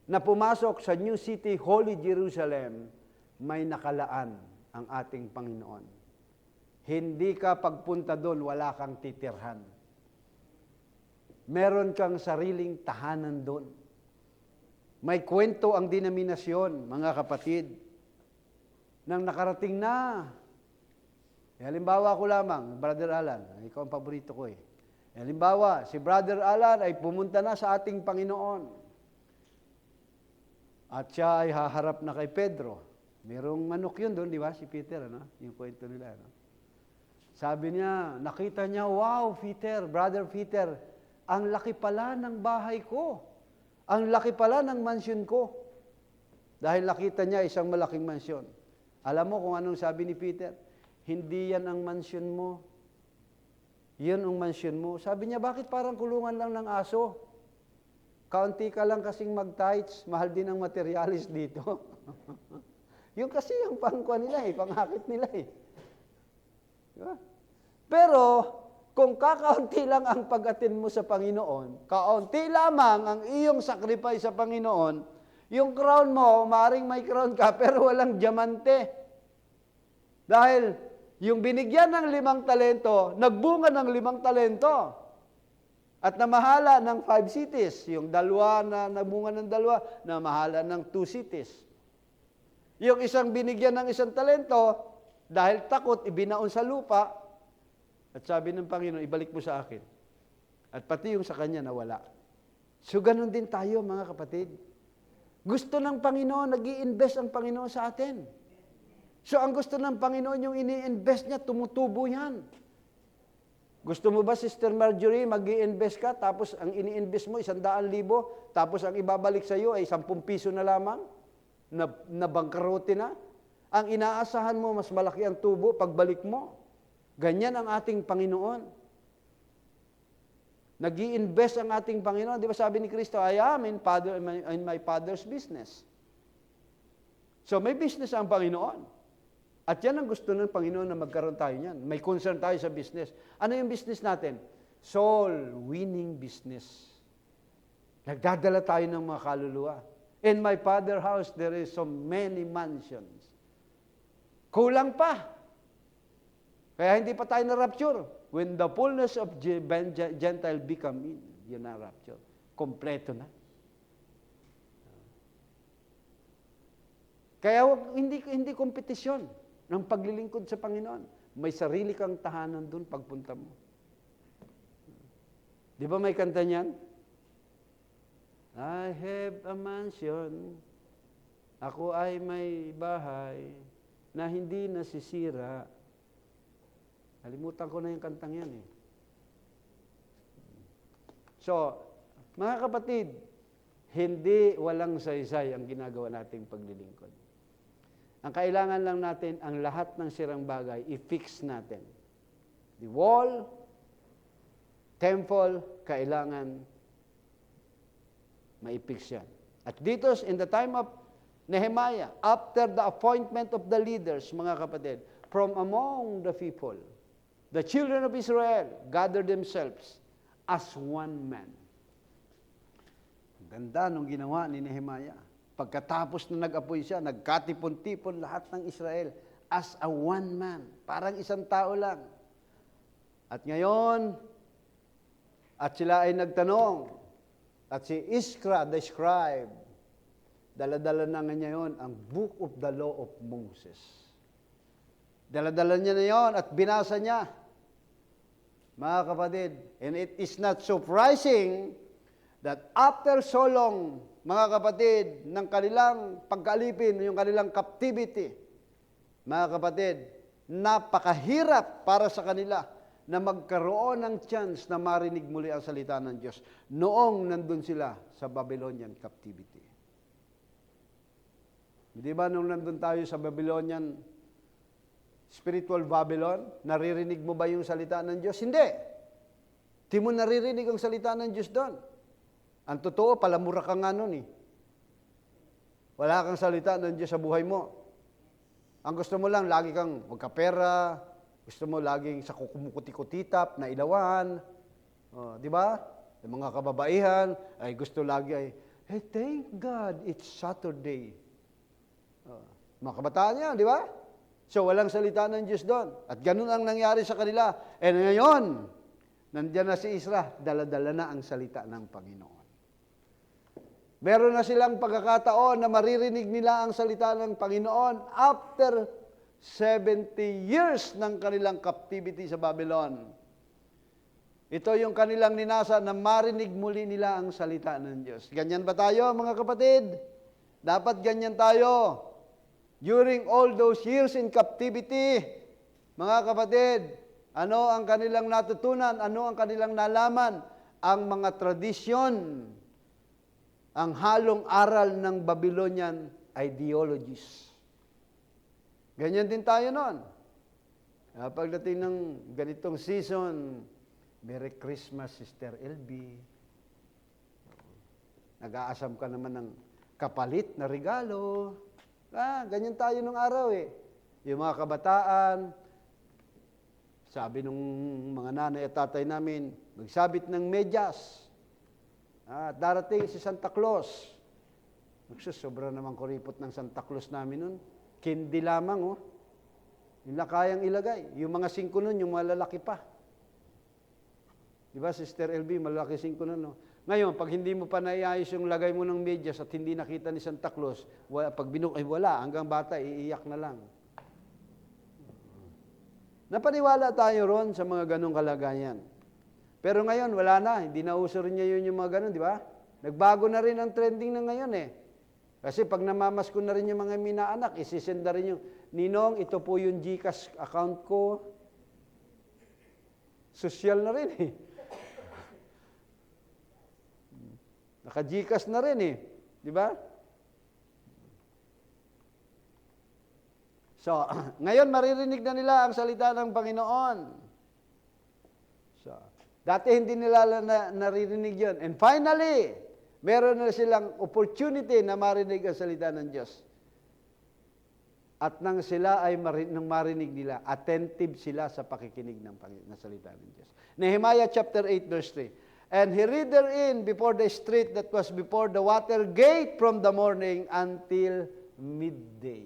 na pumasok sa New City, Holy Jerusalem, may nakalaan ang ating Panginoon. Hindi ka pagpunta doon, wala kang titirhan. Meron kang sariling tahanan doon. May kwento ang denominasyon, mga kapatid, nang nakarating na. Halimbawa ko lamang, Brother Alan, ikaw ang paborito ko eh. Halimbawa, si Brother Alan ay pumunta na sa ating Panginoon. At siya ay haharap na kay Pedro. Merong manok yun doon, di ba? Si Peter, ano? Yung kwento nila, ano? Sabi niya, nakita niya, wow, Peter, Brother Peter, ang laki pala ng bahay ko. Ang laki pala ng mansyon ko. Dahil nakita niya isang malaking mansyon. Alam mo kung anong sabi ni Peter? Hindi yan ang mansyon mo. Yan ang mansyon mo. Sabi niya, bakit parang kulungan lang ng aso? Kaunti ka lang kasing mag-tithes, mahal din ang materialis dito. Yung kasi yung pangkuan nila eh, pangakit nila eh. Diba? Pero, kung kakaunti lang ang pag-attend mo sa Panginoon, kaunti lamang ang iyong sacrifice sa Panginoon, yung crown mo, maaaring may crown ka, pero walang diamante. Dahil, yung binigyan ng 5 talento, nagbunga ng 5 talento. At namahala ng 5 cities. Yung 2 na nagbunga ng 2, namahala ng 2 cities. Yung isang binigyan ng 1 talento, dahil takot, ibinaon sa lupa, at sabi ng Panginoon, ibalik mo sa akin. At pati yung sa kanya nawala. So, ganun din tayo, mga kapatid. Gusto ng Panginoon, nag-i-invest ang Panginoon sa atin. So, ang gusto ng Panginoon, yung ini-invest niya, tumutubo yan. Gusto mo ba, Sister Marjorie, mag-i-invest ka, tapos ang ini-invest mo, 100,000, tapos ang ibabalik sa iyo ay 10 piso na lamang, na bangkarote na? Ang inaasahan mo, mas malaki ang tubo pagbalik mo. Ganyan ang ating Panginoon. Nag-i-invest ang ating Panginoon. Di ba sabi ni Kristo, I am in my Father's business. So may business ang Panginoon. At yan ang gusto ng Panginoon na magkaroon tayo niyan. May concern tayo sa business. Ano yung business natin? Soul winning business. Nagdadala tayo ng mga kaluluwa. In my Father's house, there is so many mansions. Kulang pa. Kaya hindi pa tayo na-rapture. When the fullness of Gentile become in, yun na rapture. kompleto na. Kaya hindi kompetisyon ng paglilingkod sa Panginoon. May sarili kang tahanan doon pagpunta mo. Di ba may kanta niyan? I have a mansion. Ako ay may bahay na hindi nasisira. Kalimutan ko na yung kantang yan eh. So, mga kapatid, hindi walang saysay ang ginagawa nating paglilingkod. Ang kailangan lang natin, ang lahat ng sirang bagay, i-fix natin. The wall, temple, kailangan maipix yan. At dito, in the time of Nehemiah, after the appointment of the leaders, mga kapatid, from among the people, the children of Israel gathered themselves as one man. Ganda nung ginawa ni Nehemiah. Pagkatapos na nag-apoy siya, nagkatipon-tipon lahat ng Israel as a one man. Parang isang tao lang. At ngayon, at sila ay nagtanong, at si Iskra, the scribe, dala-dala na nga niya yun, ang Book of the Law of Moses. Dala-dala niya na yun at binasa niya. Mga kapatid, and it is not surprising that after so long, mga kapatid, ng kanilang pagkalipin, yung kanilang captivity, mga kapatid, napakahirap para sa kanila na magkaroon ng chance na marinig muli ang salita ng Diyos noong nandun sila sa Babylonian captivity. Di ba nung nandun tayo sa Babylonian, spiritual Babylon, naririnig mo ba yung salita ng Diyos? Hindi. Di mo naririnig ang salita ng Diyos doon. Ang totoo, palamura ka nga nun eh. Wala kang salita ng Diyos sa buhay mo. Ang gusto mo lang, lagi kang magkapera, gusto mo laging sa kukumukuti-kutitap na ilawan. Di ba? Yung mga kababaihan, ay gusto lagi ay, hey, thank God, it's Saturday. Mga kabataan yan, di ba? So, walang salita ng Diyos doon. At ganun ang nangyari sa kanila. And ngayon, nandiyan na si Isra, dala-dala na ang salita ng Panginoon. Meron na silang pagkakataon na maririnig nila ang salita ng Panginoon after 70 years ng kanilang captivity sa Babylon. Ito yung kanilang ninasa na marinig muli nila ang salita ng Diyos. Ganyan ba tayo, mga kapatid? Dapat ganyan tayo. During all those years in captivity, mga kapatid, ano ang kanilang natutunan? Ano ang kanilang nalaman? Ang mga tradisyon, ang halong aral ng Babylonian ideologies. Ganyan din tayo noon. Pagdating ng ganitong season, Merry Christmas, Sister LB. Nag-aasam ka naman ng kapalit na regalo. Ganyan tayo nung araw eh. Yung mga kabataan, sabi nung mga nanay at tatay namin, magsabit ng medyas. Darating si Santa Claus. Sobra naman kuripot ng Santa Claus namin nun. Kindi lamang, oh. Yung na kayang ilagay. Yung mga 5 nun, yung malalaki pa. Di ba, Sister LB, malalaki 5 nun, no? Ngayon, pag hindi mo pa naiayos yung lagay mo ng medyas at hindi nakita ni Santa Claus, pag wala, hanggang bata, iiyak na lang. Napaniwala tayo ron sa mga ganong kalagayan. Pero ngayon, wala na. Hindi na uso rin niya yun yung mga ganon, di ba? Nagbago na rin ang trending na ngayon eh. Kasi pag namamasko na rin yung mga minaanak, isisend na rin yung, Ninong, ito po yung GCash account ko. Social na rin eh. Naka-GCash na rin eh. Di ba? So, ngayon maririnig na nila ang salita ng Panginoon. So, dati hindi nila naririnig yun. And finally, meron na silang opportunity na marinig ang salita ng Diyos. At nang sila ay nang marinig nila, attentive sila sa pakikinig ng salita ng Diyos. Nehemiah chapter 8 verse 3. And he read therein before the street that was before the water gate from the morning until midday.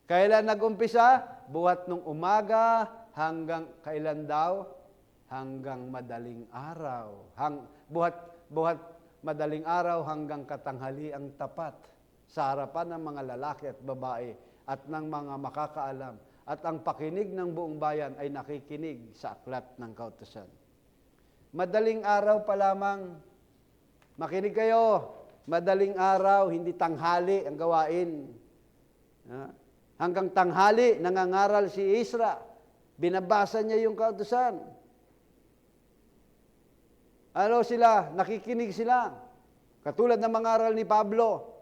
Kailan nag-umpisa? Buhat nung umaga hanggang kailan daw? Hanggang madaling araw. Buhat madaling araw hanggang katanghali ang tapat sa harapan ng mga lalaki at babae at ng mga makakaalam. At ang pakinig ng buong bayan ay nakikinig sa aklat ng kautusan. Madaling araw pa lamang, makinig kayo, madaling araw, hindi tanghali ang gawain. Hanggang tanghali, nangangaral si Isra, binabasa niya yung kautusan. Ano sila? Nakikinig sila. Katulad ng mangaral ni Pablo.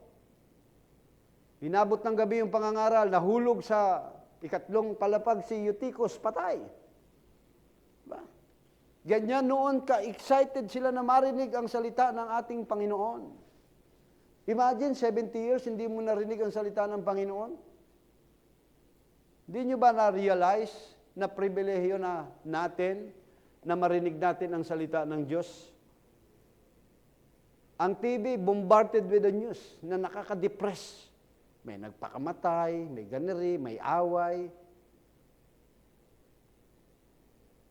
Inabot ng gabi yung pangangaral, nahulog sa ikatlong palapag si Eutychus, patay. Diba? Ganyan noon ka-excited sila na marinig ang salita ng ating Panginoon. Imagine, 70 years, hindi mo narinig ang salita ng Panginoon. Hindi nyo ba na-realize na pribilehiyo na natin na marinig natin ang salita ng Diyos? Ang TV, bombarded with the news na nakaka-depress. May nagpakamatay, may ganeri, may away.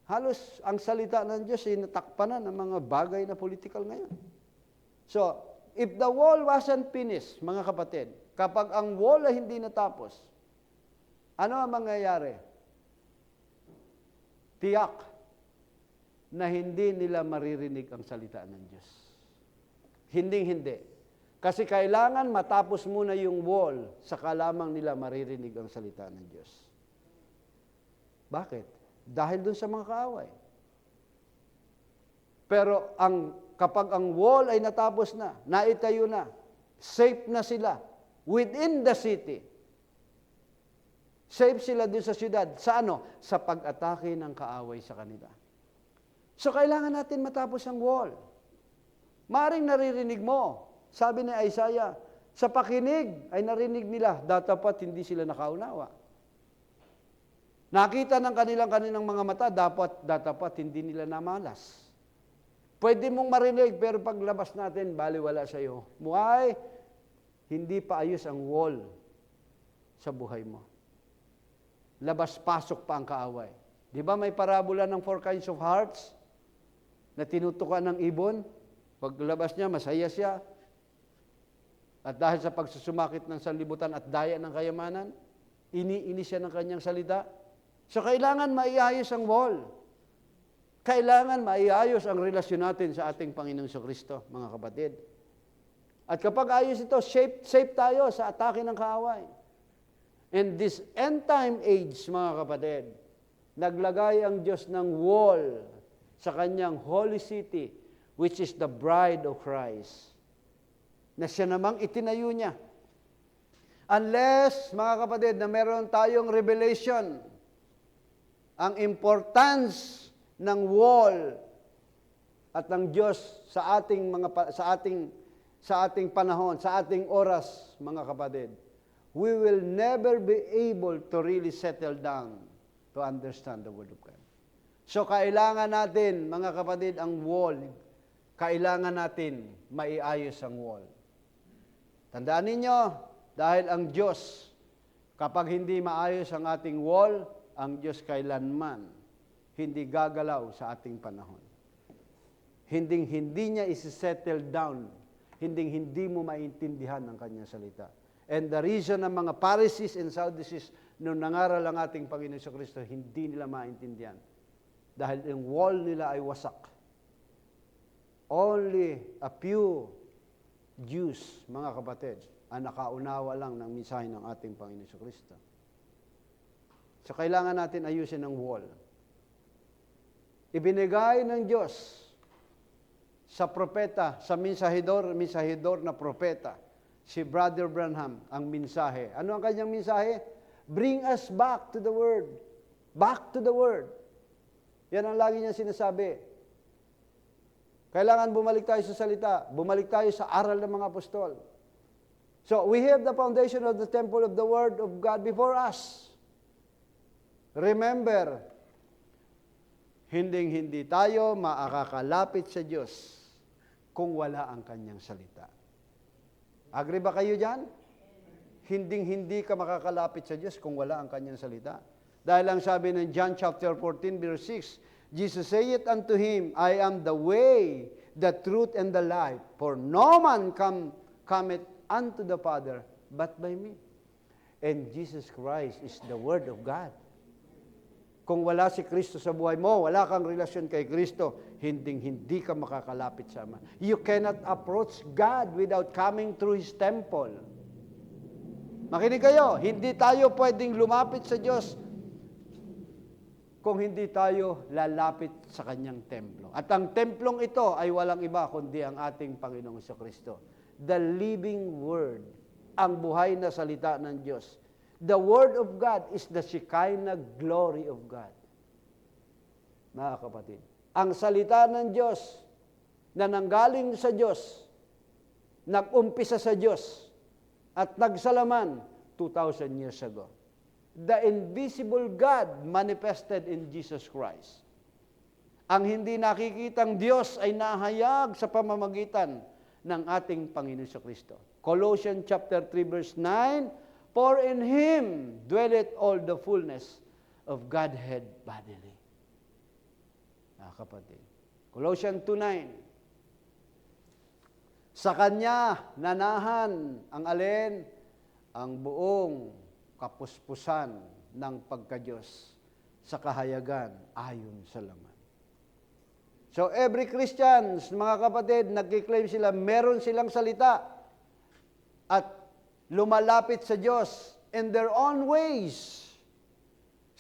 Halos ang salita ng Diyos ay natakpan na ng mga bagay na political ngayon. So, if the wall wasn't finished, mga kapatid, kapag ang wall ay hindi natapos, ano ang mangyayari? Tiyak na hindi nila maririnig ang salita ng Diyos. Hindi. Kasi kailangan matapos muna yung wall, saka lamang nila maririnig ang salita ng Diyos. Bakit? Dahil dun sa mga kaaway. Pero kapag ang wall ay natapos na, naitayo na, safe na sila within the city. Safe sila dun sa syudad. Sa ano? Sa pag-atake ng kaaway sa kanila. So kailangan natin matapos ang wall. Maring naririnig mo. Sabi ni Isaiah, sa pakinig ay narinig nila, dapat hindi sila nakaunawa. Nakita ng kanilang mga mata, dapat hindi nila namalas. Pwede mong marinig, pero paglabas natin, baliwala sa iyo. Muay, hindi pa ayos ang wall sa buhay mo. Labas-pasok pa ang kaaway. Di ba may parabola ng 4 kinds of hearts na tinutukan ng ibon? Paglabas niya, masaya siya. At dahil sa pagsusumakit ng sanlibutan at daya ng kayamanan, iniinis siya ng kanyang salita. So kailangan maiayos ang wall. Kailangan maiayos ang relasyon natin sa ating Panginoong Kristo, mga kapatid. At kapag ayos ito, safe tayo sa atake ng kaaway. In this end time age, mga kapatid, naglagay ang Diyos ng wall sa kanyang holy city, which is the bride of Christ, na siya namang itinayo niya. Unless, mga kapatid, na meron tayong revelation, ang importance ng wall at ng Diyos sa ating panahon, sa ating oras, mga kapatid, we will never be able to really settle down to understand the Word of God. So, kailangan natin, mga kapatid, ang wall, kailangan natin maiayos ang wall. Tandaan ninyo, dahil ang Diyos, kapag hindi maayos ang ating wall, ang Diyos kailanman hindi gagalaw sa ating panahon. Hindi niya isi-settle down. Hindi mo maintindihan ang kanyang salita. And the reason ng mga Pharisees and Sadducees nung nangaral ang ating Panginoon Kristo, hindi nila maintindihan. Dahil yung wall nila ay wasak. Only a few Jews, mga kapatid, ang nakaunawa lang ng mensahe ng ating Panginoon Kristo. So, kailangan natin ayusin ang wall. Ibinigay ng Diyos sa propeta, sa mensahidor na propeta, si Brother Branham, ang mensahe. Ano ang kanyang mensahe? Bring us back to the Word. Back to the Word. Yan ang lagi niya sinasabi. Kailangan bumalik tayo sa salita. Bumalik tayo sa aral ng mga apostol. So, we have the foundation of the temple of the Word of God before us. Remember, hindi tayo makakakalapit sa Diyos kung wala ang kanyang salita. Agree ba kayo dyan? Hindi ka makakalapit sa Diyos kung wala ang kanyang salita. Dahil ang sabi ng John chapter 14, verse 6, Jesus saith unto him, I am the way, the truth and the life. For no man cometh unto the Father but by me. And Jesus Christ is the Word of God. Kung wala si Kristo sa buhay mo, wala kang relasyon kay Kristo, hindi ka makakalapit sa Ama. You cannot approach God without coming through His temple. Makinig kayo, hindi tayo pwedeng lumapit sa Diyos kung hindi tayo lalapit sa Kanyang templo. At ang templong ito ay walang iba kundi ang ating Panginoong Kristo. The living Word, ang buhay na salita ng Diyos. The Word of God is the Shekinah glory of God. Mga kapatid, ang salita ng Diyos na nanggaling sa Diyos, nag-umpisa sa Diyos, at nagsalaman 2,000 years ago. The invisible God manifested in Jesus Christ. Ang hindi nakikitang Diyos ay nahayag sa pamamagitan ng ating Panginoon sa Kristo. Colossians chapter 3 verse 9, for in Him dwelleth all the fullness of Godhead bodily. Kapatid. Colossians 2:9. Sa Kanya nanahan ang alin? Ang buong kapuspusan ng pagka-Diyos sa kahayagan ayon sa laman. So every Christians, mga kapatid, nagkiklaim sila, meron silang salita at lumalapit sa Diyos in their own ways,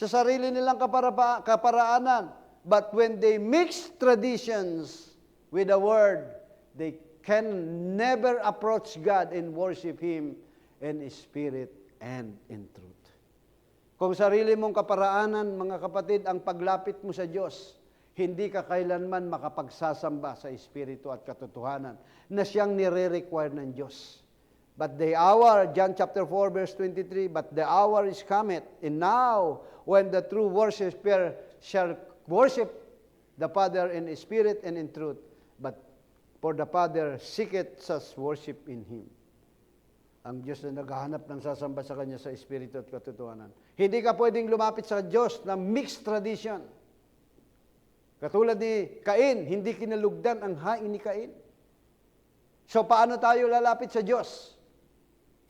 sa sarili nilang kaparaanan. But when they mix traditions with the Word, they can never approach God and worship Him in spirit and in truth. Kung sarili mong kaparaanan, mga kapatid, ang paglapit mo sa Diyos, hindi ka kailanman makapagsasamba sa espiritu at katotohanan na siyang nire-require ng Diyos. But the hour, John chapter 4, verse 23, but the hour is cometh, and now, when the true worshiper shall worship the Father in spirit and in truth, but for the Father seeketh such worship in Him. Ang Diyos na naghahanap ng sasamba sa Kanya sa espiritu at katotohanan. Hindi ka pwedeng lumapit sa Diyos na mixed tradition. Katulad ni Cain, hindi kinalugdan ang hain ni Cain. So paano tayo lalapit sa Diyos?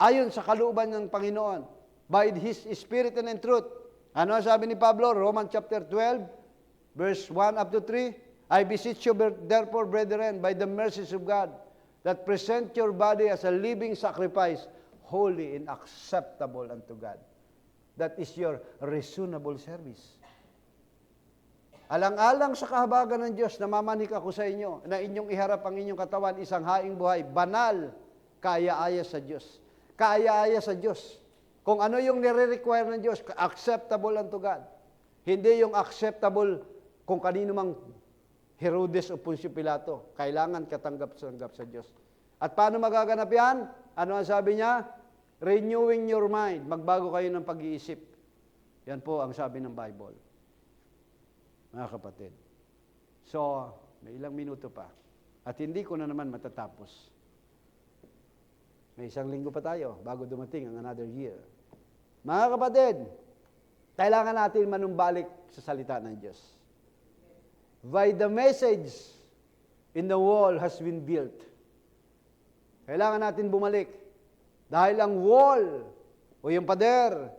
Ayon sa kalooban ng Panginoon, by His Spirit and in truth. Ano ang sabi ni Pablo? Romans chapter 12, verse 1 up to 3. I beseech you therefore, brethren, by the mercies of God, that present your body as a living sacrifice, holy and acceptable unto God. That is your reasonable service. Alang-alang sa kahabagan ng Diyos, namamanik ako sa inyo, na inyong iharap ang inyong katawan, isang haing buhay, banal, kaaya-aya sa Diyos. Kaaya-aya sa Diyos. Kung ano yung nire-require ng Diyos, acceptable unto God. Hindi yung acceptable kung kanino mang Herodes o Poncio Pilato. Kailangan katanggap-tanggap sa Diyos. At paano magaganap yan? Ano ang sabi niya? Renewing your mind. Magbago kayo ng pag-iisip. Yan po ang sabi ng Bible. Mga kapatid. So, may ilang minuto pa. At hindi ko na naman matatapos. May isang linggo pa tayo bago dumating ang another year. Mga kapatid, kailangan natin manumbalik sa salita ng Diyos. By the message in the wall has been built. Kailangan natin bumalik. Dahil ang wall o yung pader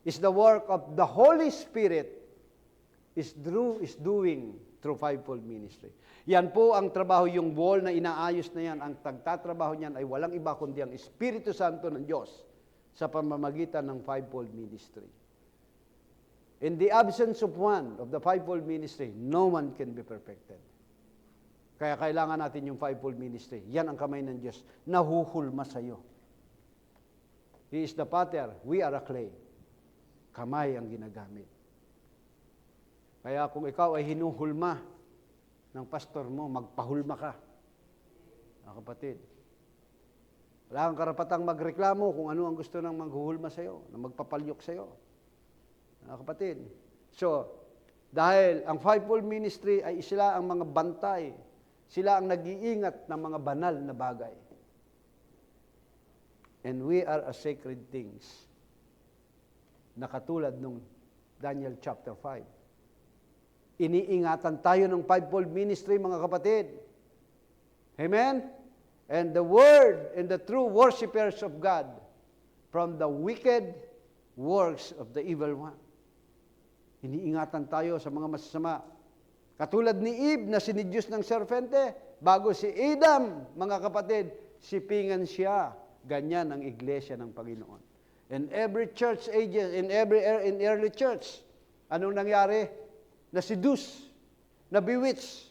is the work of the Holy Spirit is doing through fivefold ministry. Yan po ang trabaho, yung wall na inaayos na yan, ang tagtatrabaho niyan ay walang iba kundi ang Espiritu Santo ng Diyos sa pamamagitan ng fivefold ministry. In the absence of one of the fivefold ministry, no one can be perfected. Kaya kailangan natin yung fivefold ministry. Yan ang kamay ng Diyos. Nahuhulma sa iyo. He is the potter, we are a clay. Kamay ang ginagamit. Kaya kung ikaw ay hinuhulma ng pastor mo, magpahulma ka. Mga kapatid, wala kang karapatang magreklamo kung ano ang gusto ng maghuhulma sa iyo, na magpapalyok sa iyo. Mga kapatid. So, dahil ang fivefold ministry ay sila ang mga bantay, sila ang nag-iingat ng mga banal na bagay. And we are a sacred things na katulad nung Daniel chapter 5. Iniingatan tayo ng fivefold ministry, mga kapatid. Amen? And the word and the true worshipers of God from the wicked works of the evil one. Iniingatan tayo sa mga masasama. Katulad ni Eve na sinidyos ng serpente, bago si Adam, mga kapatid, sipingan siya. Ganyan ang iglesia ng Panginoon. In every church ages, in early church, anong nangyari? Na-seduce, na-bewitch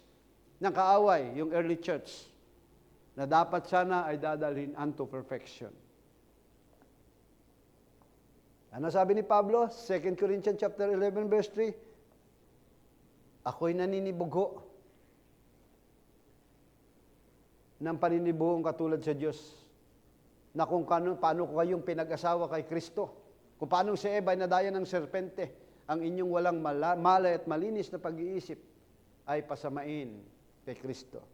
ng kaaway, yung early church, na dapat sana ay dadalhin unto perfection. Ano sabi ni Pablo? 2 Corinthians chapter 11, verse 3, ako'y naninibugho ng paninibuhong katulad sa Diyos, na kung paano ko kayong pinag-asawa kay Kristo, kung paano si Eva ay nadaya ng serpente, ang inyong walang malay at malinis na pag-iisip ay pasamain kay Kristo.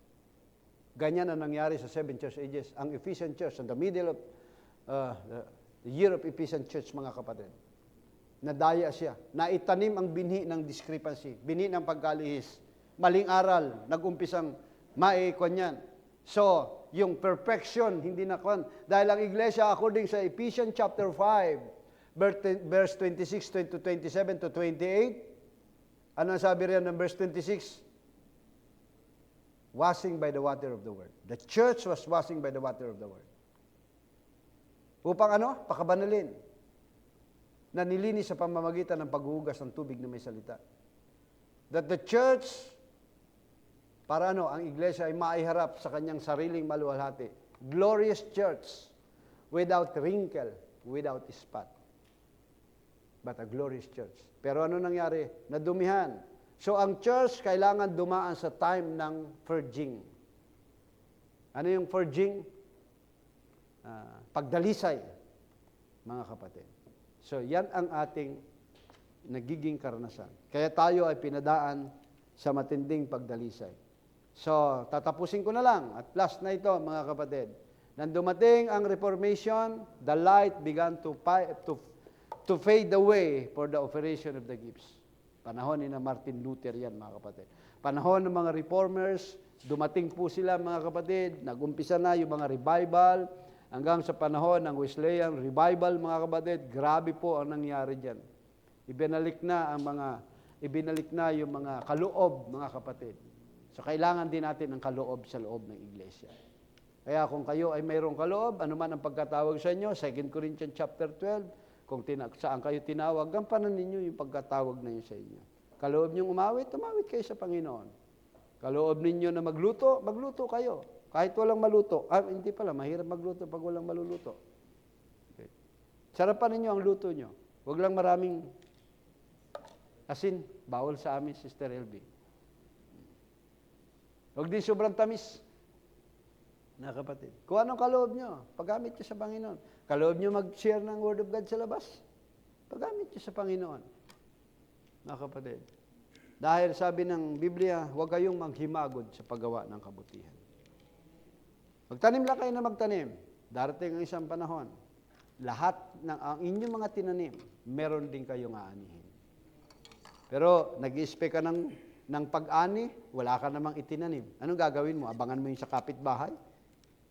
Ganyan ang nangyari sa 7 church ages. Ang Ephesian church, in the middle of the year of Ephesian church, mga kapatid, nadaya siya. Naitanim ang binhi ng discrepancy, binhi ng pagkalihis. Maling aral, nag-umpisang maikon yan. So, yung perfection, hindi na kwan. Dahil ang iglesia, according sa Ephesians chapter 5, verse 26 to 27 to 28, ano sabi riyan ng verse 26? Washing by the water of the word. The church was washing by the water of the word. Upang ano? Pakabanalin. Na nilinis sa pamamagitan ng paghuhugas ng tubig na may salita. That the church, para ano, ang iglesia ay maiharap sa kanyang sariling maluwalhati. Glorious church, without wrinkle, without spot. But a glorious church. Pero ano nangyari? Nadumihan. So ang church kailangan dumaan sa time ng purging. Ano yung purging? Pagdalisay, mga kapatid. So yan ang ating nagiging karanasan. Kaya tayo ay pinadaan sa matinding pagdalisay. So, tatapusin ko na lang. At last na ito, mga kapatid. Nang dumating ang Reformation, the light began to fade away for the operation of the gifts. Panahon ni na Martin Luther yan, mga kapatid. Panahon ng mga reformers, dumating po sila, mga kapatid. Nag-umpisa na yung mga revival. Hanggang sa panahon ng Wesleyan revival, mga kapatid, grabe po ang nangyari dyan. Ibinalik na yung mga kaloob, mga kapatid. So, kailangan din natin ng kaloob sa loob ng iglesia. Kaya kung kayo ay mayroong kaloob, anuman ang pagkatawag sa inyo, 2 Corinthians chapter 12, kung saan kayo tinawag, gampanan ninyo yung pagkatawag na yun sa inyo. Kaloob niyong umawit kayo sa Panginoon. Kaloob ninyo na magluto, magluto kayo. Kahit walang maluto. Hindi pala, mahirap magluto pag walang maluluto. Okay. Sarapan ninyo ang luto nyo. Huwag lang maraming asin. Bawal sa amin, Sister LB. Huwag din sobrang tamis. Na kapatid. Kung anong kaloob nyo, paggamit nyo sa Panginoon. Kaloob nyo mag-share ng Word of God sa labas. Paggamit nyo sa Panginoon. Na kapatid. Dahil sabi ng Biblia, huwag kayong manghimagod sa paggawa ng kabutihan. Magtanim lang kayo na magtanim. Darating ang isang panahon. Lahat ng ang inyong mga tinanim, meron din kayong aanihin. Pero nag-i-expect ka ng pag-ani, wala ka namang itinanim. Anong gagawin mo? Abangan mo yung sa kapitbahay?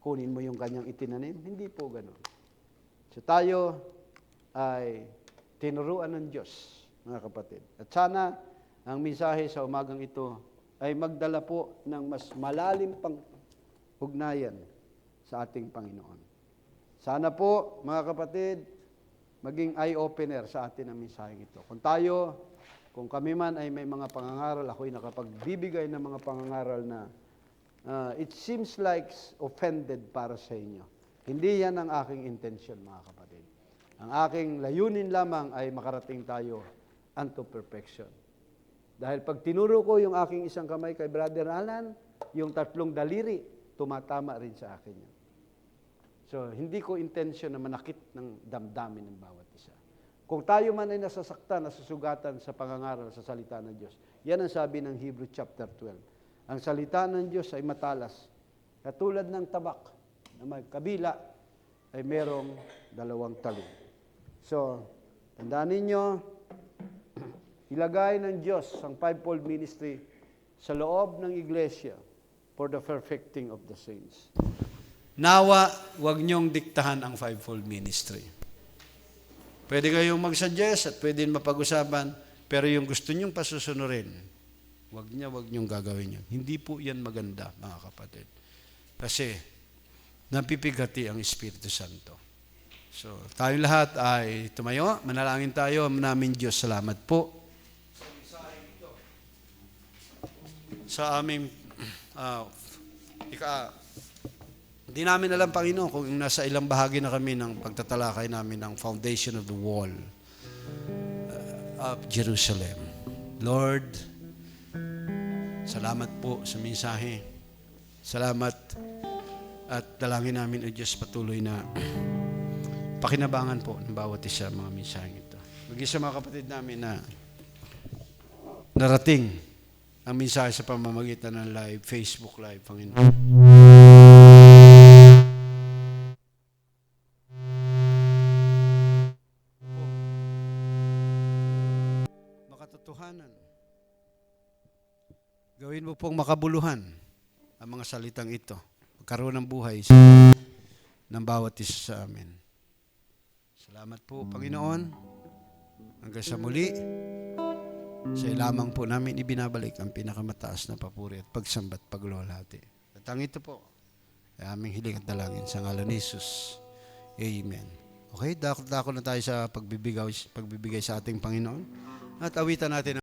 Kunin mo yung kanyang itinanim? Hindi po ganun. So tayo ay tinuruan ng Diyos, mga kapatid. At sana ang mensahe sa umagang ito ay magdala po ng mas malalim pang ugnayan sa ating Panginoon. Sana po, mga kapatid, maging eye-opener sa atin ang mensaheng ito. Kung kami man ay may mga pangangaral, ako'y nakapagbibigay ng mga pangangaral na it seems like offended para sa inyo. Hindi yan ang aking intensyon, mga kapatid. Ang aking layunin lamang ay makarating tayo unto perfection. Dahil pag tinuro ko yung aking isang kamay kay Brother Alan, yung 3 daliri, tumatama rin sa akin yan. So, hindi ko intensyon na manakit ng damdamin ng bawat isa. Kung tayo man ay nasasaktan, nasusugatan sa pangangaral sa salita ng Diyos, yan ang sabi ng Hebrew chapter 12. Ang salita ng Diyos ay matalas. Katulad ng tabak na may kabila ay merong 2 talon. So, tandaan ninyo, ilagay ng Diyos ang fivefold ministry sa loob ng iglesia for the perfecting of the saints. Nawa, huwag niyong diktahan ang fivefold ministry. Pwede kayong mag-suggest at pwede mapag-usapan, pero yung gusto niyong pasusunurin, huwag niyong gagawin yun. Hindi po yan maganda, mga kapatid. Kasi, napipigati ang Espiritu Santo. So, tayong lahat ay tumayo, manalangin tayo, namin Diyos, salamat po. Sa aming, hindi namin alam, Panginoon, kung nasa ilang bahagi na kami ng pagtatalakay namin ng foundation of the wall of Jerusalem. Lord, salamat po sa mensahe. Salamat at dalangin namin, O Diyos, patuloy na pakinabangan po ng bawat isa mga mensaheng ito. Maging sa mga kapatid namin na narating ang mensahe sa pamamagitan ng live, Facebook Live, Panginoon. Makatotohanan. Gawin mo pong makabuluhan ang mga salitang ito. Magkaroon ng buhay ng bawat isa sa amin. Salamat po, Panginoon. Hanggang sa muli, sa lamang po namin ibinabalik ang pinakamataas na papuri at pagsambat, paglulahati. At ang ito po, ay aming hiling at dalangin sa ngalan ni Jesus. Amen. Okay, dako na tayo sa pagbibigay sa ating Panginoon. At awitan natin